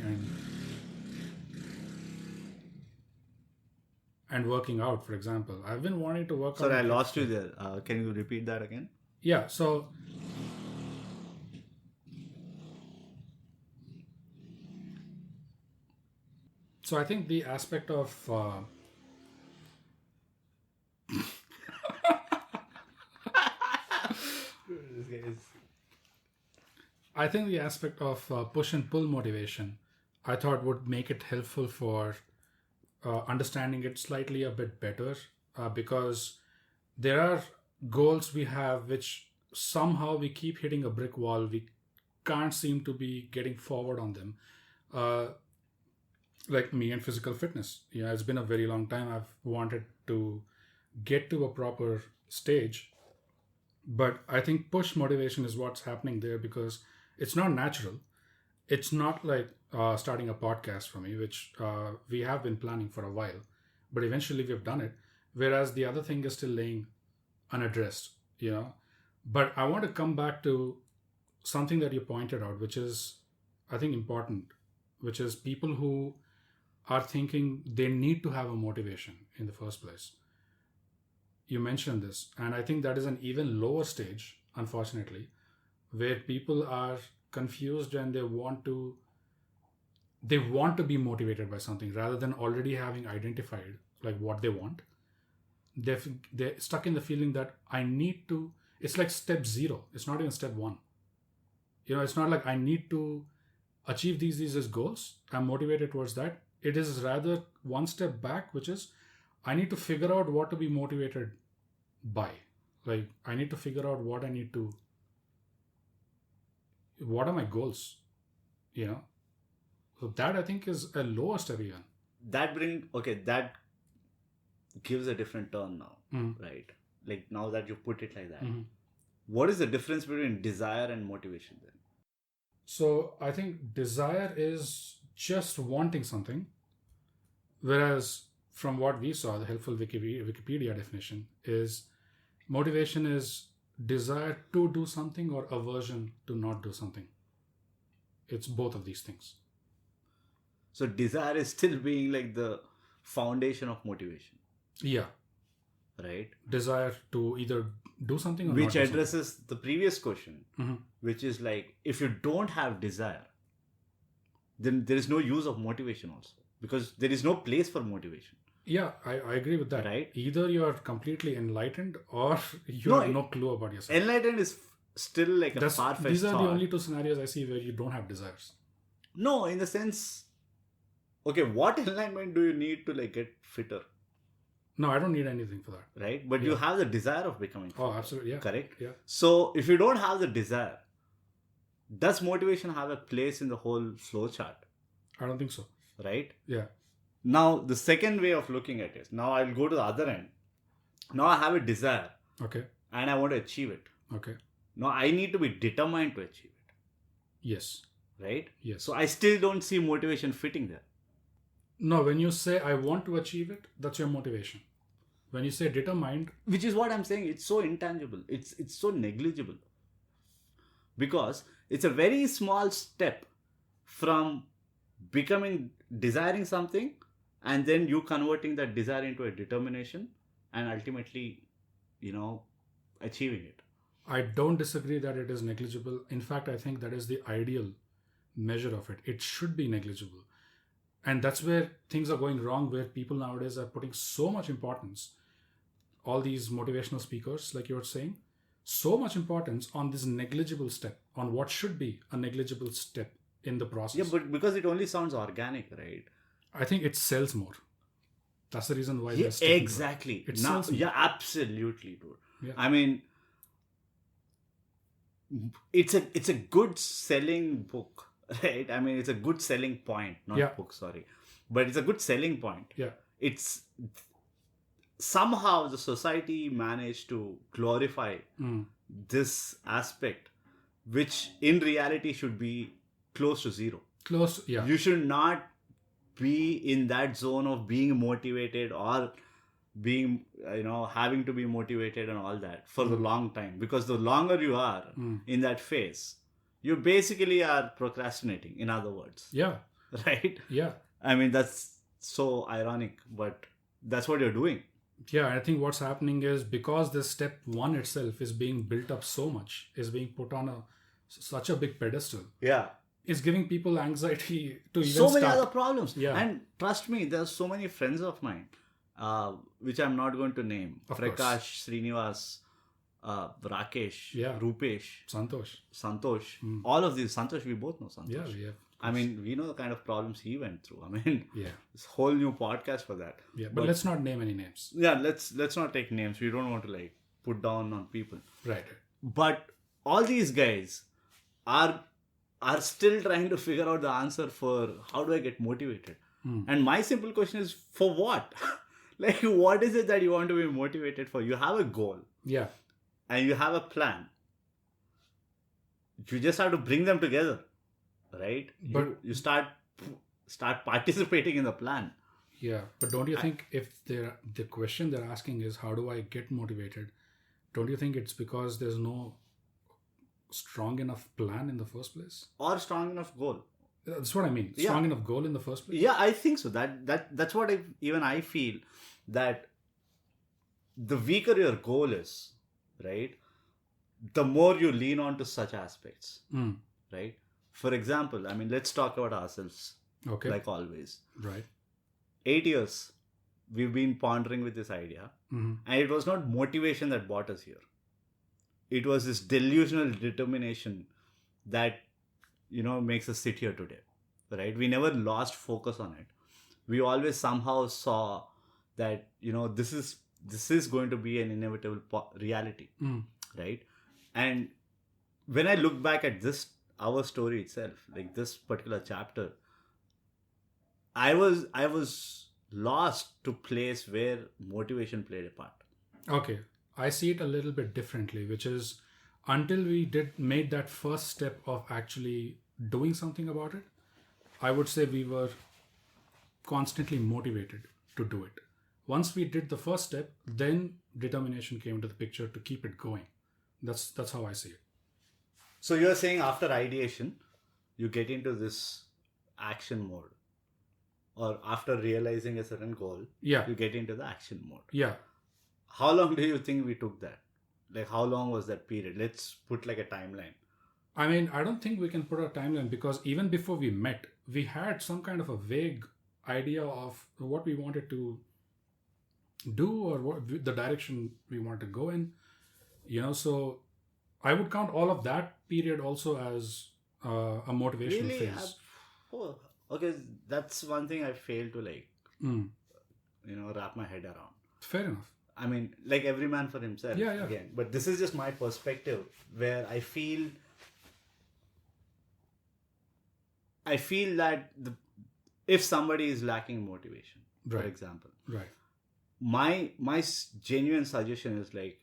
and working out, for example. I've been wanting to work out. Sorry, I lost you there. Can you repeat that again? Yeah, so I think the aspect of push and pull motivation, I thought would make it helpful for understanding it slightly a bit better, because there are goals we have which somehow we keep hitting a brick wall. We can't seem to be getting forward on them. Like me and physical fitness. Yeah, it's been a very long time. I've wanted to get to a proper stage. But I think push motivation is what's happening there, because it's not natural. It's not like starting a podcast for me, which we have been planning for a while. But eventually we've done it. Whereas the other thing is still laying unaddressed, But I want to come back to something that you pointed out, which is, I think, important, which is people who are thinking they need to have a motivation in the first place. You mentioned this, and I think that is an even lower stage, unfortunately, where people are confused and they want to be motivated by something rather than already having identified like what they want. They're stuck in the feeling that I need to. It's like step 0. It's not even step 1. It's not like I need to achieve these as goals. I'm motivated towards that. It is rather one step back, which is I need to figure out what to be motivated by. Like, I need to figure out what are my goals, So that, I think, is a lower step even. That gives a different turn now, right? Like, now that you put it like that. Mm-hmm. What is the difference between desire and motivation then? So I think desire is just wanting something, whereas from what we saw, the helpful Wikipedia definition is motivation is desire to do something or aversion to not do something. It's both of these things. So desire is still being like the foundation of motivation. Yeah. Right? Desire to either do something or which not do addresses the previous question, Mm-hmm. which is like, if you don't have desire, then there is no use of motivation also, because there is no place for motivation. Yeah, I agree with that. Right? Either you're completely enlightened or you No, have no clue about yourself. Enlightened is still like a far-fetched These are thought. the only two scenarios I see where you don't have desires. No, in the sense, okay, what enlightenment do you need to like get fitter, No, I don't need anything for that. right? But you have the desire of becoming fitter. Oh, absolutely. Yeah. Correct? Yeah. So if you don't have the desire, does motivation have a place in the whole flow chart, I don't think so. right? Yeah. Now, the second way of looking at it, now I'll go to the other end. Now I have a desire Okay. and I want to achieve it. Okay. Now I need to be determined to achieve it, Yes. right? Yes. So I still don't see motivation fitting there. No, when you say I want to achieve it, that's your motivation. When you say determined, Which is what I'm saying. It's so intangible. It's so negligible. Because it's a very small step from desiring something, and then you converting that desire into a determination and ultimately, achieving it. I don't disagree that it is negligible. In fact, I think that is the ideal measure of it. It should be negligible. And that's where things are going wrong, where people nowadays are putting so much importance, all these motivational speakers, like you were saying, so much importance on this negligible step, on what should be a negligible step in the process. Yeah, but because it only sounds organic, right? I think it sells more. That's the reason why Yeah, they're sticking to it. exactly. It sells more. Yeah, absolutely, dude. Yeah. I mean, it's a good selling book, right? I mean, it's a good selling point, not book, sorry. But it's a good selling point. Yeah. It's somehow the society managed to glorify this aspect, which in reality should be close to zero. Close, yeah. You should not be in that zone of being motivated or being, having to be motivated and all that for the long time. Because the longer you are in that phase, you basically are procrastinating, in other words. Yeah. Right? Yeah. I mean, that's so ironic, but that's what you're doing. Yeah, I think what's happening is because this step one itself is being built up so much, is being put on such a big pedestal. Yeah. It's giving people anxiety to even so many start. other problems. Yeah. And trust me, there's so many friends of mine, which I'm not going to name. Of Prakash, course. Srinivas, Rakesh, Yeah. Rupesh, Santosh. all of these. Santosh, we both know Santosh. Yeah, we have. I mean, we know the kind of problems he went through. I mean, Yeah. this whole new podcast for that. Yeah, but let's not name any names. Yeah, let's not take names. We don't want to like put down on people. Right. But all these guys are still trying to figure out the answer for how do I get motivated. And my simple question is, for what? Like, what is it that you want to be motivated for? You have a goal. Yeah. And you have a plan. You just have to bring them together, right? But you start participating in the plan. Yeah, but don't you think if the question they're asking is how do I get motivated, don't you think it's because there's no strong enough plan in the first place? Or strong enough goal. That's what I mean. Strong enough goal in the first place? Yeah, I think so. That's what I feel, that the weaker your goal is, right, the more you lean on to such aspects, right? For example, I mean, let's talk about ourselves, Okay. like always. Right. 8 years, we've been pondering with this idea, and it was not motivation that brought us here. It was this delusional determination that, makes us sit here today, right? We never lost focus on it. We always somehow saw that, this is going to be an inevitable reality, right? And when I look back at our story itself, like this particular chapter, I was lost to place where motivation played a part. Okay. I see it a little bit differently, which is until we made that first step of actually doing something about it, I would say we were constantly motivated to do it. Once we did the first step, then determination came into the picture to keep it going. That's how I see it. So you're saying after ideation, you get into this action mode, or after realizing a certain goal, Yeah. you get into the action mode. Yeah. How long do you think we took that? Like, how long was that period? Let's put like a timeline. I mean, I don't think we can put a timeline because even before we met, we had some kind of a vague idea of what we wanted to do or what the direction we want to go in. So I would count all of that period also as a motivational Really? phase. Oh, okay, that's one thing I fail to Mm. wrap my head around. Fair enough. I mean, like every man for himself. Yeah. Again, but this is just my perspective where I feel that if somebody is lacking motivation, for Right. example, Right. my genuine suggestion is like,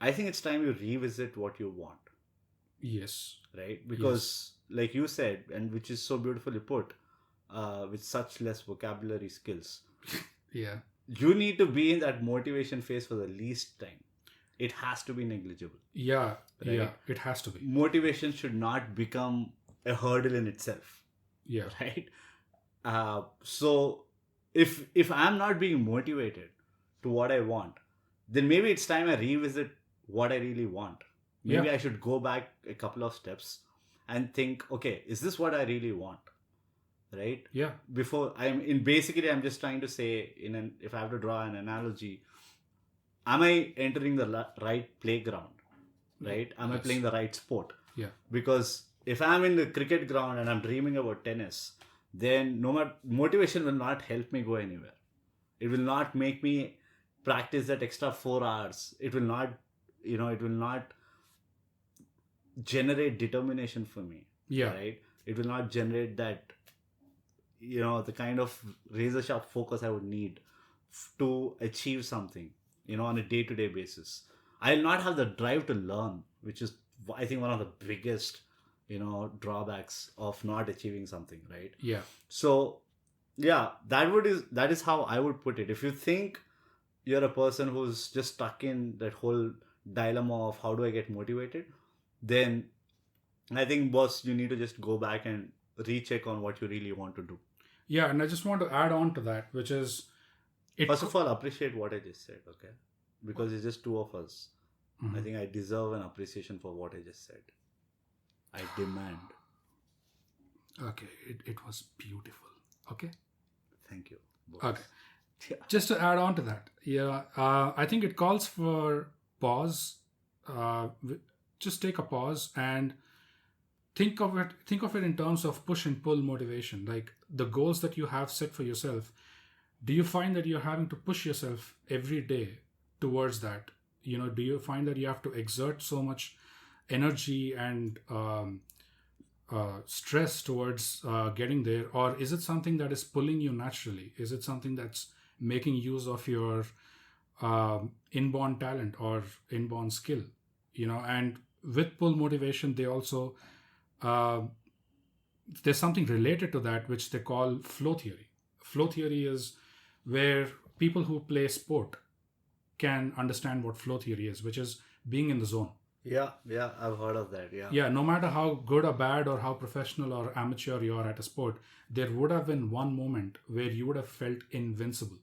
I think it's time you revisit what you want, Yes. right? Because like you said, and which is so beautifully put, with such less vocabulary skills, Yeah. you need to be in that motivation phase for the least time. It has to be negligible. Yeah. Right. Yeah. It has to be. Motivation should not become a hurdle in itself, Yeah. right? So if I'm not being motivated to what I want, then maybe it's time I revisit what I really want. Maybe I should go back a couple of steps and think, okay, is this what I really want? Right? Yeah. Before basically I'm just trying to say, if I have to draw an analogy, am I entering the right playground? Right? Am I playing the right sport? Yeah. Because if I'm in the cricket ground and I'm dreaming about tennis, then motivation will not help me go anywhere. It will not make me practice that extra 4 hours. It will not generate determination for me. Yeah. Right? It will not generate that, the kind of razor sharp focus I would need to achieve something, on a day-to-day basis. I'll not have the drive to learn, which is, I think, one of the biggest, drawbacks of not achieving something, right? Yeah. So, yeah, that is how I would put it. If you think you're a person who's just stuck in that whole dilemma of how do I get motivated, then I think, boss, you need to just go back and recheck on what you really want to do. Yeah, and I just want to add on to that, which is... First of all, appreciate what I just said, okay? Because it's just two of us. Mhm. I think I deserve an appreciation for what I just said. I demand. Okay, it was beautiful. Okay? Thank you, boss. Okay. Yeah. Just to add on to that, I think it calls for pause. Just take a pause and think of it in terms of push and pull motivation. Like the goals that you have set for yourself, do you find that you're having to push yourself every day towards that? Do you find that you have to exert so much energy and stress towards getting there, or is it something that is pulling you naturally? Is it something that's making use of your inborn talent or inborn skill? And with pull motivation, they also there's something related to that which they call flow theory. Flow theory is where people who play sport can understand what flow theory is, which is being in the zone. Yeah, I've heard of that. Yeah, no matter how good or bad or how professional or amateur you are at a sport, there would have been one moment where you would have felt invincible,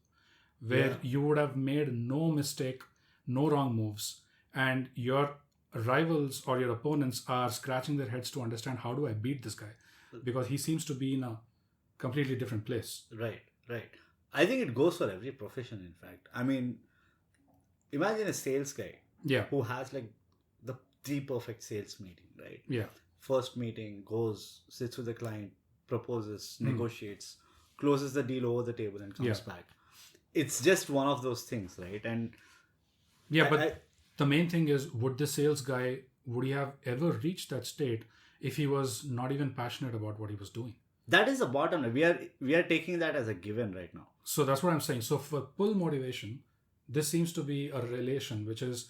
where you would have made no mistake, no wrong moves, and your rivals or your opponents are scratching their heads to understand, how do I beat this guy? Because he seems to be in a completely different place. Right. I think it goes for every profession, in fact. I mean, imagine a sales guy who has like the perfect sales meeting, right? Yeah. First meeting, goes, sits with the client, proposes, negotiates, closes the deal over the table and comes back. It's just one of those things, right? And the main thing is, would he have ever reached that state if he was not even passionate about what he was doing? That is the bottom line. We are taking that as a given right now. So that's what I'm saying. So for pull motivation, this seems to be a relation, which is,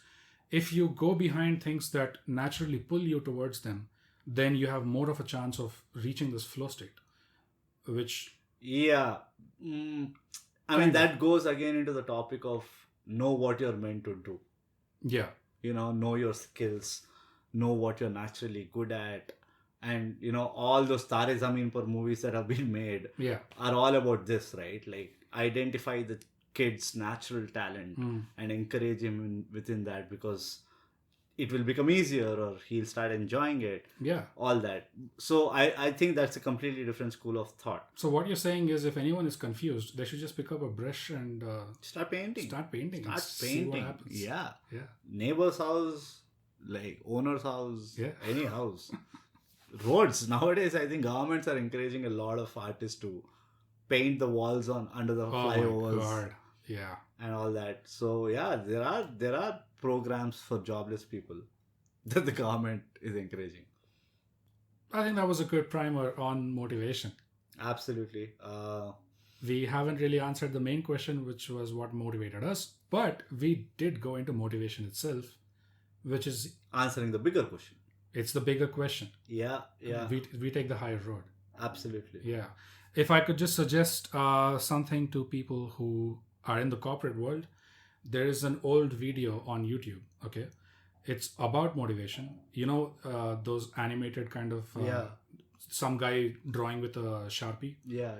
if you go behind things that naturally pull you towards them, then you have more of a chance of reaching this flow state, which... Yeah. I mean, that goes again into the topic of know what you're meant to do. Yeah. Know your skills, know what you're naturally good at. And, all those Tare Zameen Par movies that have been made are all about this, right? Like, identify the kid's natural talent and encourage him within that, because it will become easier or he'll start enjoying it. Yeah. All that. So I think that's a completely different school of thought. So what you're saying is, if anyone is confused, they should just pick up a brush and Start painting. start painting. Start and see painting. what happens. Yeah. Yeah. Neighbor's house, like owner's house, Yeah. any house. Roads. Nowadays, I think governments are encouraging a lot of artists to paint the walls on under the Oh flyovers. my god. Yeah. And all that. So yeah, there are programs for jobless people that the government is encouraging. I think that was a good primer on motivation. Absolutely. We haven't really answered the main question, which was what motivated us, but we did go into motivation itself, which is Answering the bigger question. it's the bigger question. Yeah. We take the higher road. Absolutely. Yeah. If I could just suggest something to people who are in the corporate world, there is an old video on YouTube. Okay. It's about motivation. You know, those animated kind of some guy drawing with a Sharpie. Yeah.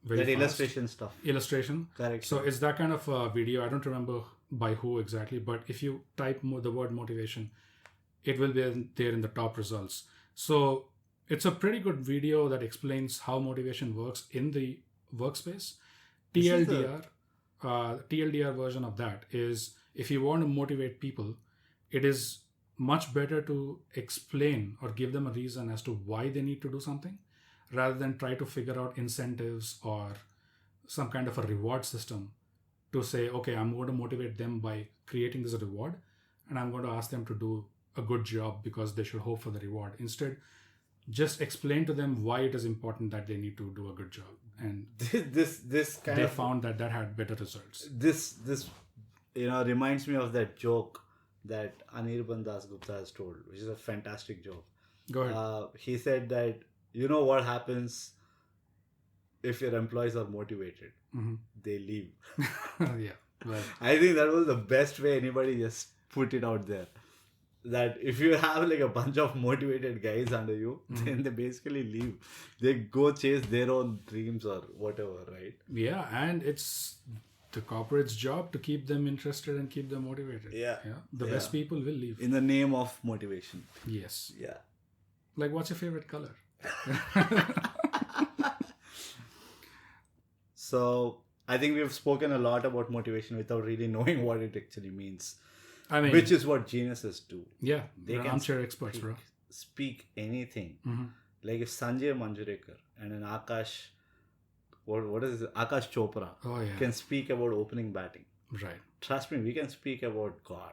Very That fast. illustration stuff. Illustration. Correct. So it's that kind of video. I don't remember by who exactly, but if you type the word motivation, it will be there in the top results. So it's a pretty good video that explains how motivation works in the workspace. TLDR version of that is, if you want to motivate people, it is much better to explain or give them a reason as to why they need to do something, rather than try to figure out incentives or some kind of a reward system to say, okay, I'm going to motivate them by creating this reward, and I'm going to ask them to do a good job because they should hope for the reward. Instead, just explain to them why it is important that they need to do a good job, and this kind they of found that had better results. this reminds me of that joke that Anirban Das Gupta has told, which is a fantastic joke. Go ahead. He said that, you know what happens if your employees are motivated? Mm-hmm. They leave. Yeah, right. I think that was the best way anybody just put it out there. That if you have like a bunch of motivated guys under you, then they basically leave. They go chase their own dreams or whatever, right? Yeah, and it's the corporate's job to keep them interested and keep them motivated. Yeah. The best people will leave. In the name of motivation. Yes. Yeah. Like, what's your favorite color? So I think we've spoken a lot about motivation without really knowing what it actually means. I mean, Which is what geniuses do. yeah, They they're can armchair experts, bro. Speak anything. Mm-hmm. Like if Sanjay Manjurekar and an Akash, what is it? Akash Chopra Oh yeah, can speak about opening batting. right. Trust me, we can speak about God.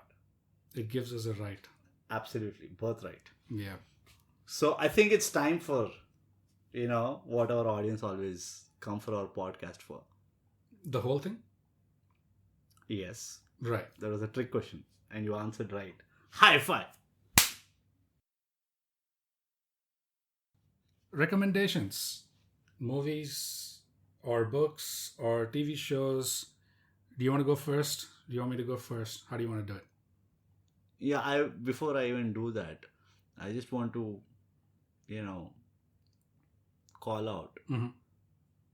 It gives us a right. Absolutely. Birthright. Yeah. So I think it's time for, what our audience always come for our podcast for. The whole thing? Yes. Right. That was a trick question. And you answered right. High five. Recommendations. Movies or books or TV shows. Do you want to go first? Do you want me to go first? How do you want to do it? Yeah, before I even do that, I just want to, call out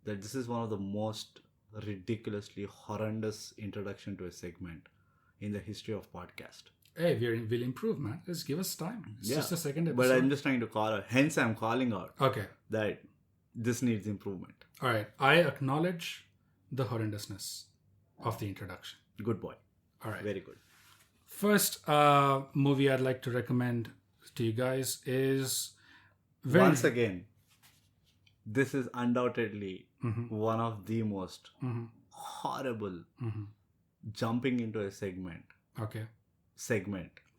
that this is one of the most ridiculously horrendous introduction to a segment in the history of podcast. Hey, we'll improve, man. Just give us time. It's just a second episode. But I'm just trying to call out. Hence, I'm calling out Okay. that this needs improvement. All right. I acknowledge the horrendousness of the introduction. Good boy. All right. Very good. First movie I'd like to recommend to you guys is Once again, this is undoubtedly one of the most horrible jumping into a segment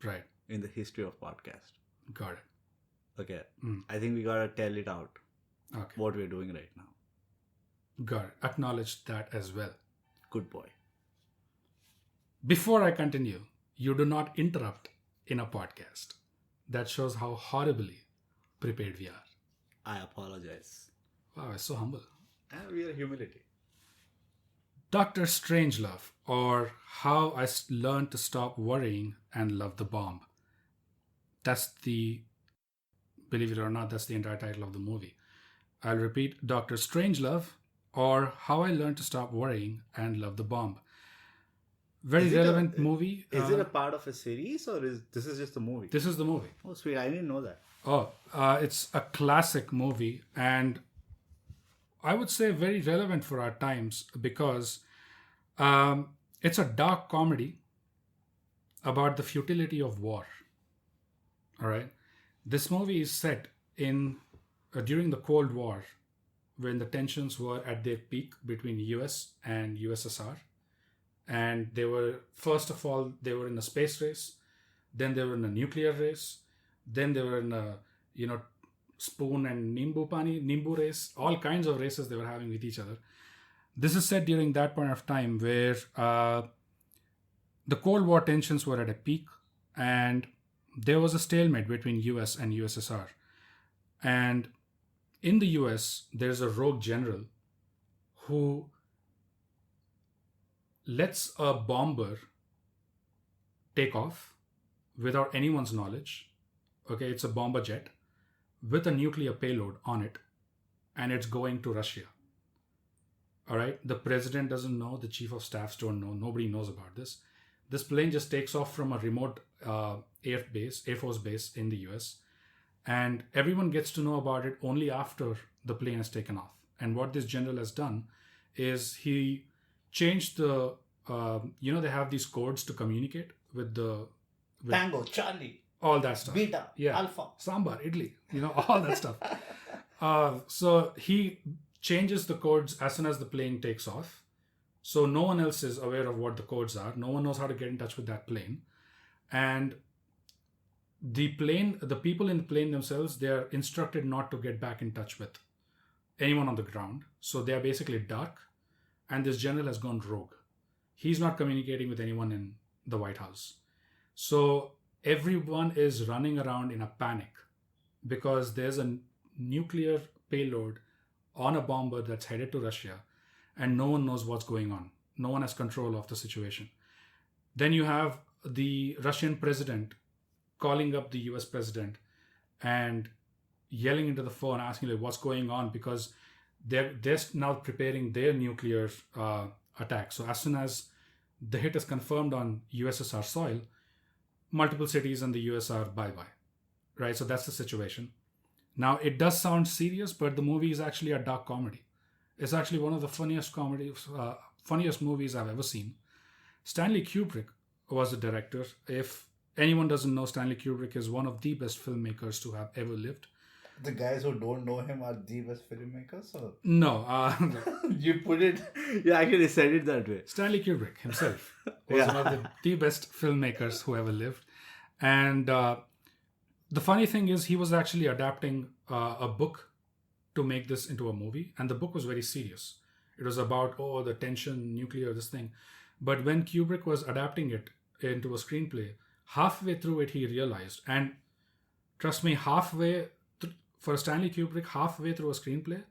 Right. in the history of podcast. Got it. Okay. I think we gotta tell it out Okay. what we're doing right now. Got it. Acknowledge that as well. Good boy. Before I continue, you do not interrupt in a podcast. That shows how horribly prepared we are. I apologize. Wow, it's so humble. We are humility. Dr.Strangelove, or How I Learned to Stop Worrying and Love the Bomb. Believe it or not, that's the entire title of the movie. I'll repeat, Dr. Strangelove, or How I Learned to Stop Worrying and Love the Bomb. Very Is it relevant movie. Is it a part of a series or is this is just a movie? This is the movie. Oh, sweet! I didn't know that. Oh, it's a classic movie, and I would say very relevant for our times because it's a dark comedy about the futility of war. All right, this movie is set in during the Cold War, when the tensions were at their peak between US and USSR, and they were, first of all, they were in a space race, then they were in a nuclear race, then they were in a spoon and nimbu race, all kinds of races they were having with each other. This is set during that point of time where the Cold War tensions were at a peak, and there was a stalemate between US and USSR. And in the US, there's a rogue general who lets a bomber take off without anyone's knowledge. Okay, it's a bomber jet with a nuclear payload on it, and it's going to Russia. All right, the president doesn't know, the chief of staffs don't know, nobody knows about this. This plane just takes off from a remote Air Force base in the US, and everyone gets to know about it only after the plane has taken off. And what this general has done is he changed the, they have these codes to communicate with Tango, Charlie, all that stuff. Beta, Alpha, Sambar, Idli, all that stuff. So he changes the codes as soon as the plane takes off. So no one else is aware of what the codes are. No one knows how to get in touch with that plane. And the people in the plane themselves, they are instructed not to get back in touch with anyone on the ground. So they are basically dark. And this general has gone rogue. He's not communicating with anyone in the White House. So everyone is running around in a panic because there's a nuclear payload on a bomber that's headed to Russia, and no one knows what's going on. No one has control of the situation. Then you have the Russian president calling up the US president and yelling into the phone, asking like, what's going on, because they're now preparing their nuclear attack. So as soon as the hit is confirmed on USSR soil, multiple cities in the US are bye-bye, right? So that's the situation. Now, it does sound serious, but the movie is actually a dark comedy. It's actually one of the funniest movies I've ever seen. Stanley Kubrick was the director. If anyone doesn't know, Stanley Kubrick is one of the best filmmakers to have ever lived. The guys who don't know him are the best filmmakers? Or? No. You put it... You actually said it that way. Stanley Kubrick himself was one of the best filmmakers who ever lived. And the funny thing is, he was actually adapting a book to make this into a movie. And the book was very serious. It was about, the tension, nuclear, this thing. But when Kubrick was adapting it into a screenplay, halfway through it, he realized, and trust me, for Stanley Kubrick, halfway through a screenplay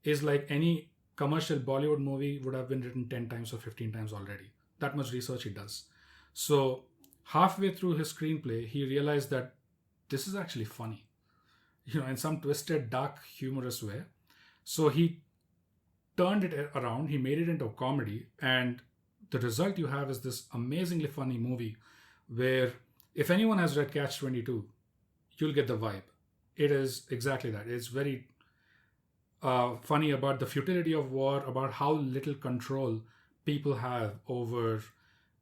is like any commercial Bollywood movie would have been written 10 times or 15 times already. That much research he does. So halfway through his screenplay, he realized that this is actually funny, in some twisted, dark, humorous way. So he turned it around, he made it into a comedy, and the result you have is this amazingly funny movie where if anyone has read Catch-22, you'll get the vibe. It is exactly that. It's very funny about the futility of war, about how little control people have over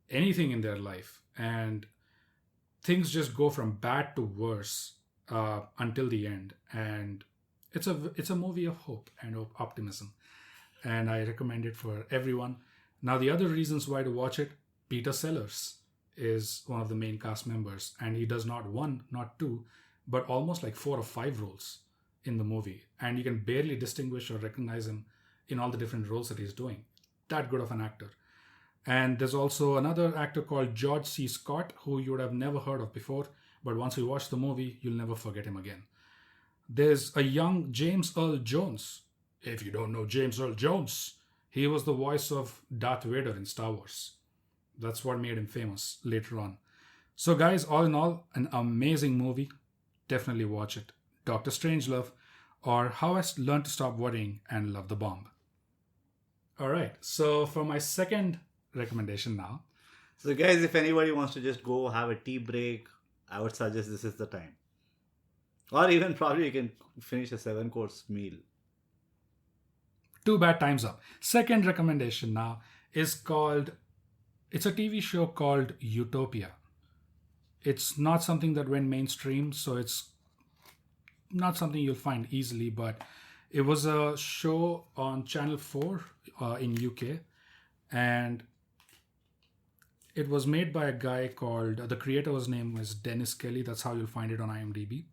anything in their life. And things just go from bad to worse until the end. And it's a movie of hope and of optimism. And I recommend it for everyone. Now, the other reasons why to watch it, Peter Sellers is one of the main cast members. And he does not one, not two, but almost like 4 or 5 roles in the movie. And you can barely distinguish or recognize him in all the different roles that he's doing. That good of an actor. And there's also another actor called George C. Scott, who you would have never heard of before, but once you watch the movie, you'll never forget him again. There's a young James Earl Jones. If you don't know James Earl Jones, he was the voice of Darth Vader in Star Wars. That's what made him famous later on. So guys, all in all, an amazing movie. Definitely watch it. Dr. Strangelove, or How I Learned to Stop Worrying and Love the Bomb. All right, so for my second recommendation now, So guys, if anybody wants to just go have a tea break, I would suggest this is the time. Or even probably you can finish a 7-course meal. Too bad, time's up. Second recommendation now is called, it's a TV show called Utopia. It's not something that went mainstream, so it's not something you'll find easily, but it was a show on Channel 4 in UK, and it was made by a guy called, the creator's name was Dennis Kelly. That's how you'll find it on IMDb.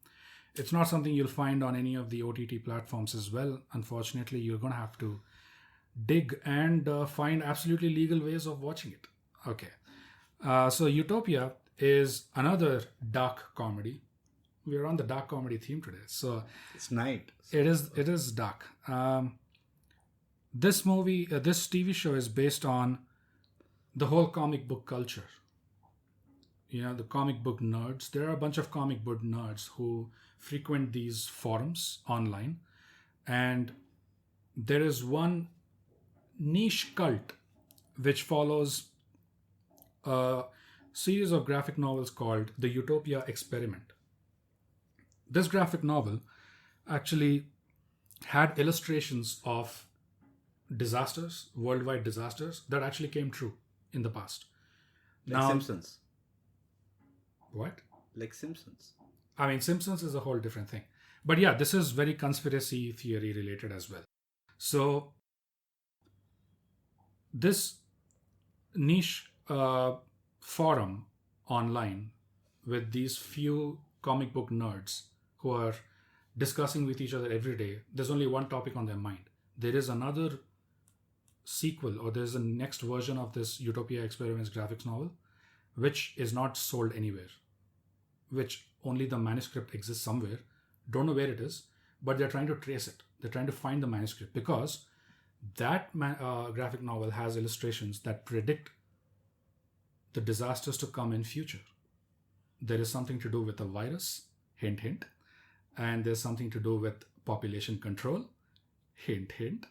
It's not something you'll find on any of the OTT platforms as well. Unfortunately, you're going to have to dig and find absolutely legal ways of watching it. Okay. So Utopia is another dark comedy. We're on the dark comedy theme today. So it's night. It is dark. This TV show is based on the whole comic book culture. The comic book nerds. There are a bunch of comic book nerds who frequent these forums online, and there is one niche cult which follows a series of graphic novels called the Utopia Experiment. This graphic novel actually had illustrations of disasters, worldwide disasters that actually came true in the past. Like Simpsons. What? Like Simpsons. I mean, Simpsons is a whole different thing. But yeah, this is very conspiracy theory related as well. So this niche forum online with these few comic book nerds who are discussing with each other every day, there's only one topic on their mind. There is another sequel, or there's a next version of this Utopia Experiments graphics novel, which is not sold anywhere, which only the manuscript exists somewhere. Don't know where it is, but they're trying to trace it. They're trying to find the manuscript because that graphic novel has illustrations that predict the disasters to come in future. There is something to do with a virus, hint, hint, and there's something to do with population control, hint, hint.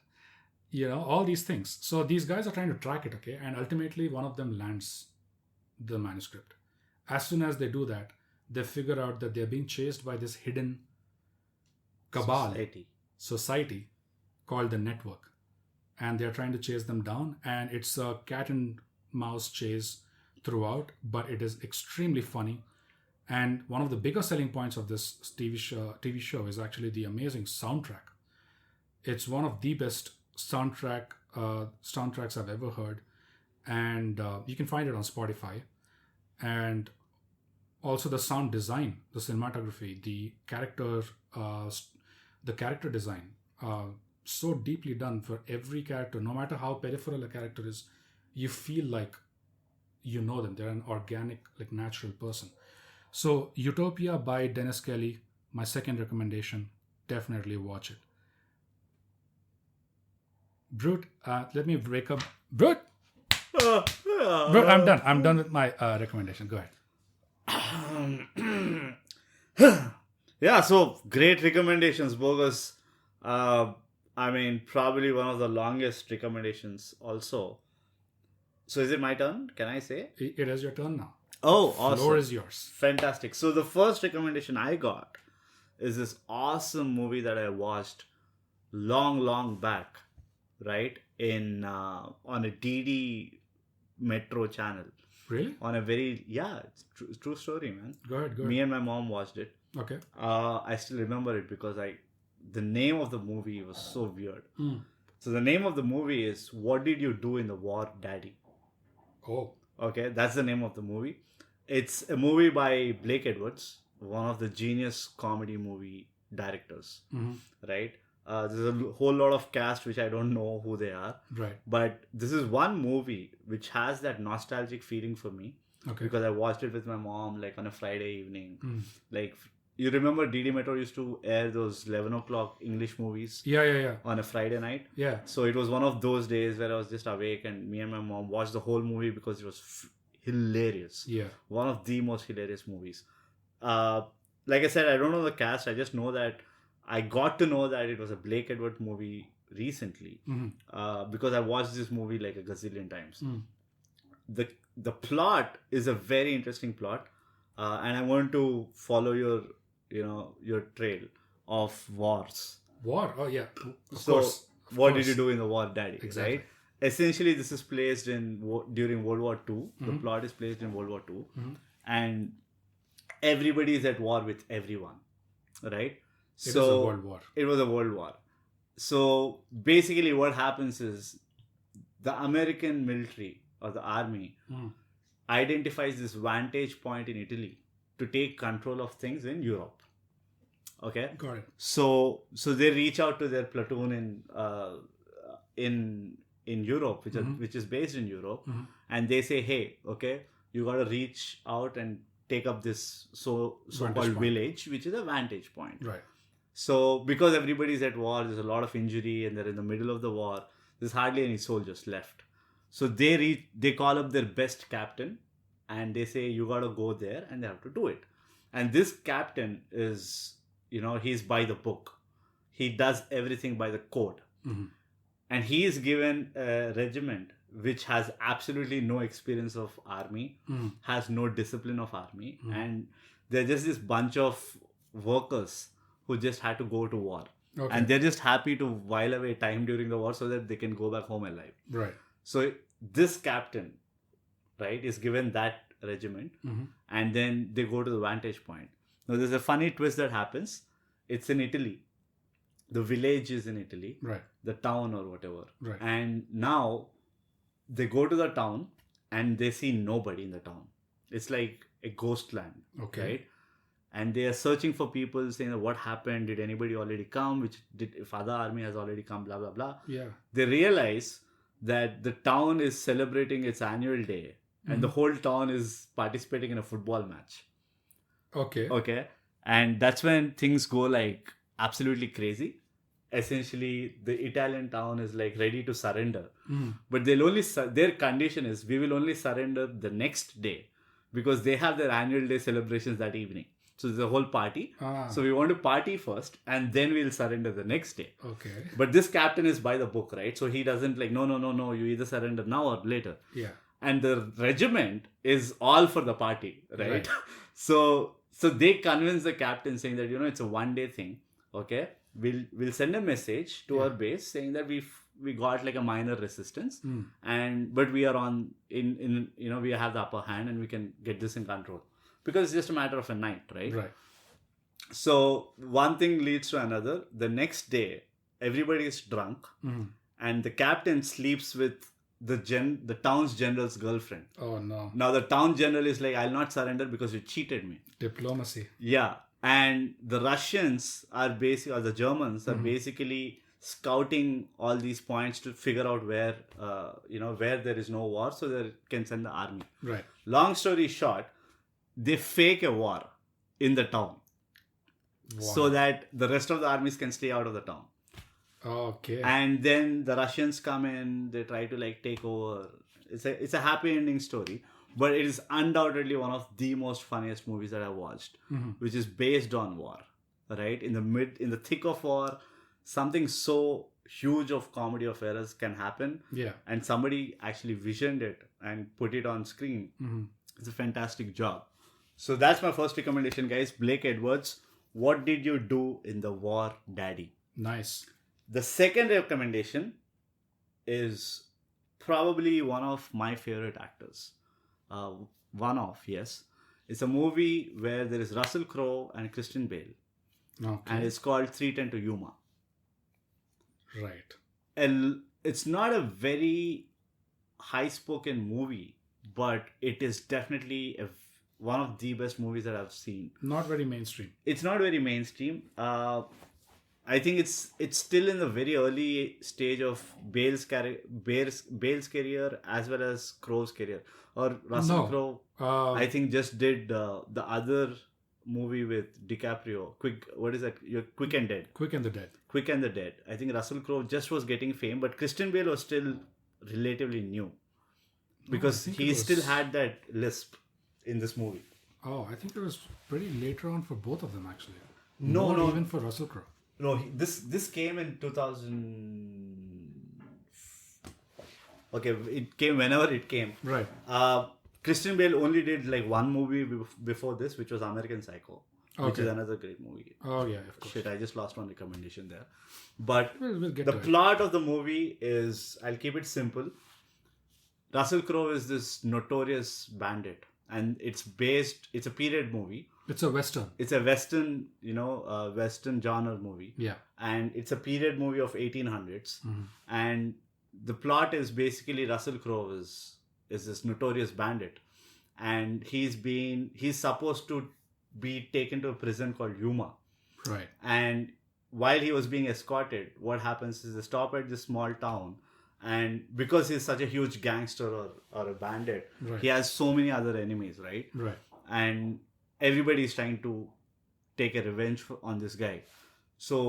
All these things. So these guys are trying to track it, okay? And ultimately, one of them lands the manuscript. As soon as they do that, they figure out that they're being chased by this hidden cabal society called the Network, and they're trying to chase them down, and it's a cat and mouse chase throughout, but it is extremely funny. And one of the biggest selling points of this TV show is actually the amazing soundtrack. It's one of the best soundtracks I've ever heard, and you can find it on Spotify. And also the sound design, the cinematography, the character design, so deeply done for every character. No matter how peripheral a character is, you feel like you know them. They're an organic, like natural person. So Utopia by Dennis Kelly, my second recommendation. Definitely watch it. Brute, let me break up. Brute, I'm done. I'm done with my recommendation. Go ahead. Yeah, so great recommendations, Bogus. I mean, probably one of the longest recommendations also. So is it my turn? Can I say? It is your turn now. Oh, awesome. The floor is yours. Fantastic. So the first recommendation I got is this awesome movie that I watched long back, right? On a DD Metro channel. Really? On a very, it's true story, man. Go ahead. Me and my mom watched it. Okay. I still remember it because the name of the movie was so weird. Mm. So the name of the movie is What Did You Do in the War, Daddy? Oh. Okay, that's the name of the movie. It's a movie by Blake Edwards, one of the genius comedy movie directors, right? There's a whole lot of cast which I don't know who they are. Right. But this is one movie which has that nostalgic feeling for me. Okay. Because I watched it with my mom like on a Friday evening. Like, you remember DD Metro used to air those 11 o'clock English movies? Yeah. On a Friday night? Yeah. So it was one of those days where I was just awake and me and my mom watched the whole movie because it was hilarious. Yeah. One of the most hilarious movies. Like I said, I don't know the cast. I just know that I got to know that it was a Blake Edwards movie recently because I watched this movie like a gazillion times. the plot is a very interesting plot, and I want to follow your trail of wars. War? Oh yeah, of So, course. Of what course. did you do in the war, Daddy? Exactly. Right? Essentially, this is placed in during World War II. The Mm-hmm. plot is placed in World War II, Mm-hmm. and everybody is at war with everyone, right? It is a world war. It was a world war. So basically, what happens is the American military or the army identifies this vantage point in Italy to take control of things in Europe. Okay. Got it. So they reach out to their platoon in Europe, which is based in Europe, and they say, "Hey, okay, you got to reach out and take up this so-called village, which is a vantage point." Right. So because everybody's at war, there's a lot of injury, and they're in the middle of the war. There's hardly any soldiers left. So they call up their best captain, and they say, "You got to go there," and they have to do it. And this captain is, he's by the book. He does everything by the code. Mm-hmm. And he is given a regiment which has absolutely no experience of army, has no discipline of army, and they're just this bunch of workers who just had to go to war. Okay. And they're just happy to while away time during the war so that they can go back home alive. Right. So this captain, right, is given that regiment, and then they go to the vantage point. Now there's a funny twist that happens. It's in Italy. The village is in Italy. Right. The town or whatever. Right. And now they go to the town and they see nobody in the town. It's like a ghost land. Okay. Right? And they are searching for people, saying, what happened? Did anybody already come? If other army has already come, blah, blah, blah. Yeah. They realize that the town is celebrating its annual day and the whole town is participating in a football match. Okay. Okay. And that's when things go like absolutely crazy. Essentially, the Italian town is like ready to surrender. But their condition is, we will only surrender the next day because they have their annual day celebrations that evening. So there's a whole party. So we want to party first and then we'll surrender the next day. Okay. But this captain is by the book, right? So he doesn't like, no, you either surrender now or later. Yeah. And the regiment is all for the party, right? So they convince the captain saying that, it's a one-day thing. Okay. We'll send a message to our base saying that we got like a minor resistance but we are on we have the upper hand and we can get this in control. Because it's just a matter of a night, right? Right. So one thing leads to another. The next day, everybody is drunk, and the captain sleeps with the town's general's girlfriend. Oh no! Now the town general is like, "I'll not surrender because you cheated me." Diplomacy. Yeah, and the Russians are or the Germans are basically scouting all these points to figure out where where there is no war, so they can send the army. Right. Long story short, they fake a war in the town so that the rest of the armies can stay out of the town. Okay. And then the Russians come in, they try to like take over. It's a happy ending story, but it is undoubtedly one of the most funniest movies that I've watched, which is based on war, right? In the thick of war, something so huge of comedy of errors can happen. Yeah. And somebody actually visioned it and put it on screen. It's a fantastic job. So that's my first recommendation, guys. Blake Edwards, what did you do in the war, Daddy? Nice. The second recommendation is probably one of my favorite actors. Yes. It's a movie where there is Russell Crowe and Christian Bale. Okay. And it's called 3:10 to Yuma. Right. And it's not a very high-spoken movie, but it is definitely one of the best movies that I've seen. Not very mainstream. It's not very mainstream. I think it's still in the very early stage of Bale's career as well as Crowe's career. Or Russell Crowe, I think just did the other movie with DiCaprio. Quick and Dead. Quick and the Dead. Quick and the Dead. I think Russell Crowe just was getting fame, but Christian Bale was still relatively new. Because he still had that lisp in this movie. Oh, I think it was pretty later on for both of them, actually. No. Even for Russell Crowe. No, this came in 2000. Okay, it came whenever it came. Right. Christian Bale only did like one movie before this, which was American Psycho, which is Okay. another great movie. Oh yeah, of course. Shit, I just lost one recommendation there. But We'll get the to it. plot of the movie is, I'll keep it simple. Russell Crowe is this notorious bandit, and it's a period movie. It's a western. It's a western, western genre movie. Yeah. And it's a period movie of 1800s. And the plot is basically Russell Crowe is this notorious bandit, and he's supposed to be taken to a prison called Yuma. Right. And while he was being escorted, what happens is they stop at this small town, and because he's such a huge gangster or a bandit, Right. he has so many other enemies, right? Right. And everybody is trying to take a revenge on this guy. So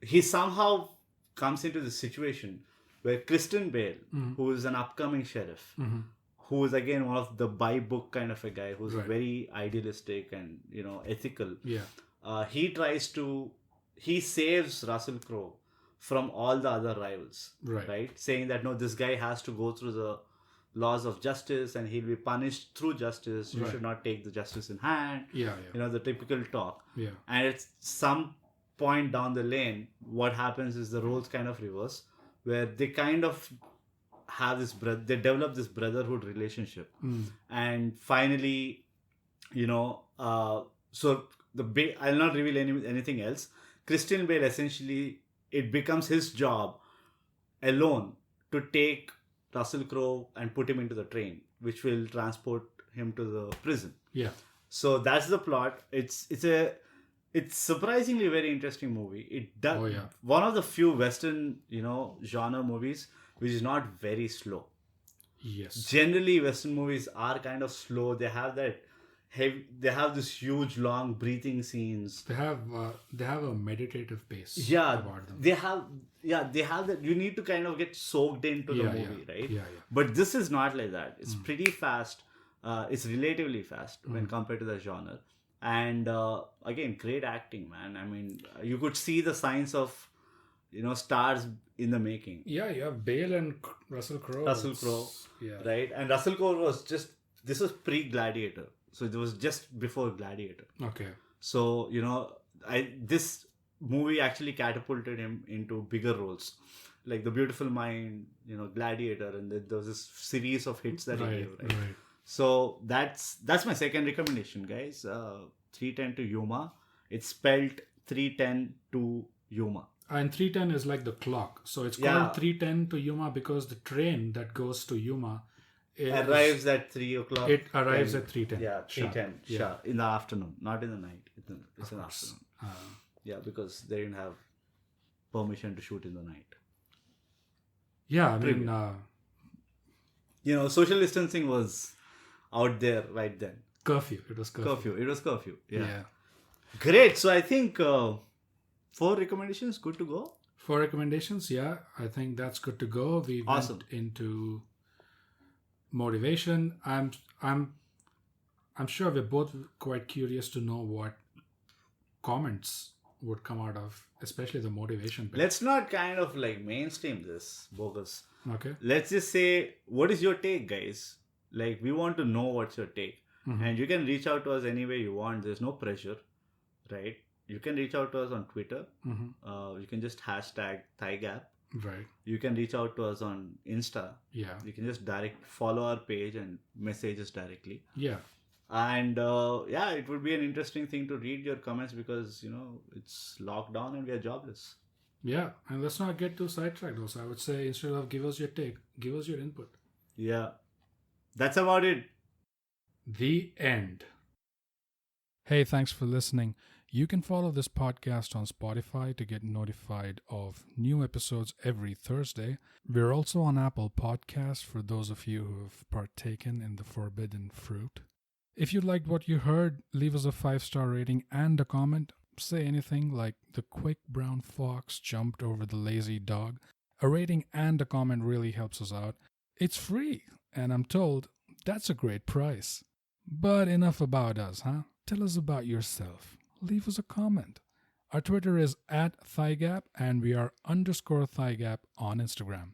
he somehow comes into this situation where Christian Bale, who is an upcoming sheriff, who is again one of the by book kind of a guy, who's Right. very idealistic and ethical. Yeah. He saves Russell Crowe from all the other rivals, Right. Saying that no, this guy has to go through the laws of justice and he'll be punished through justice. You Right. should not take the justice in hand. Yeah. Yeah. The typical talk. Yeah. And at some point down the lane, what happens is the roles kind of reverse, where they kind of have they develop this brotherhood relationship. And finally, so I'll not reveal anything else. Christian Bale, essentially, it becomes his job alone to take Russell Crowe and put him into the train, which will transport him to the prison. Yeah. So that's the plot. It's surprisingly very interesting movie. It does. Oh, yeah. One of the few Western, genre movies which is not very slow. Yes. Generally, Western movies are kind of slow. They have that heavy. They have this huge, long breathing scenes. They have a meditative pace. Yeah, About them. they have. Yeah, they have that. You need to kind of get soaked into the movie, right? Yeah. But this is not like that. It's pretty fast. It's relatively fast when compared to the genre. And again, great acting, man. I mean, you could see the signs of, stars in the making. Yeah, you have Bale and Russell Crowe. Yeah. Right? And Russell Crowe was this was pre-Gladiator. So it was just before Gladiator. Okay. So, this movie actually catapulted him into bigger roles. Like The Beautiful Mind, Gladiator, and there was this series of hits that he gave, right? So that's my second recommendation, guys. 310 to Yuma. It's spelled 310 to Yuma. And 310 is like the clock. So it's called 310 to Yuma because the train that goes to Yuma arrives at 3 o'clock. It arrives at 310. Yeah, 310. Sharp. In the afternoon, not in the night. It's in the afternoon. Yeah, because they didn't have permission to shoot in the night. Yeah, I mean... social distancing was out there right then. Curfew. It was curfew. It was curfew. Yeah. Great. So I think 4 recommendations, good to go. 4 recommendations, yeah. I think that's good to go. We Awesome. went into motivation. I'm sure we're both quite curious to know what comments would come out of, especially the motivation bit. Let's not kind of like mainstream this, bogus. Okay. Let's just say, what is your take, guys? Like, we want to know what's your take. And you can reach out to us any way you want. There's no pressure, right? You can reach out to us on Twitter. You can just hashtag ThyGap. Right. You can reach out to us on Insta. Yeah. You can just follow our page and message us directly. Yeah. And it would be an interesting thing to read your comments because, it's lockdown and we are jobless. Yeah. And let's not get too sidetracked also. I would say instead of give us your take, give us your input. Yeah. That's about it. The end. Hey, thanks for listening. You can follow this podcast on Spotify to get notified of new episodes every Thursday. We're also on Apple Podcasts for those of you who have partaken in the forbidden fruit. If you liked what you heard, leave us a 5-star rating and a comment. Say anything like the quick brown fox jumped over the lazy dog. A rating and a comment really helps us out. It's free, and I'm told that's a great price. But enough about us, huh? Tell us about yourself. Leave us a comment. Our Twitter is @ThyGap and we are _ThyGap on Instagram.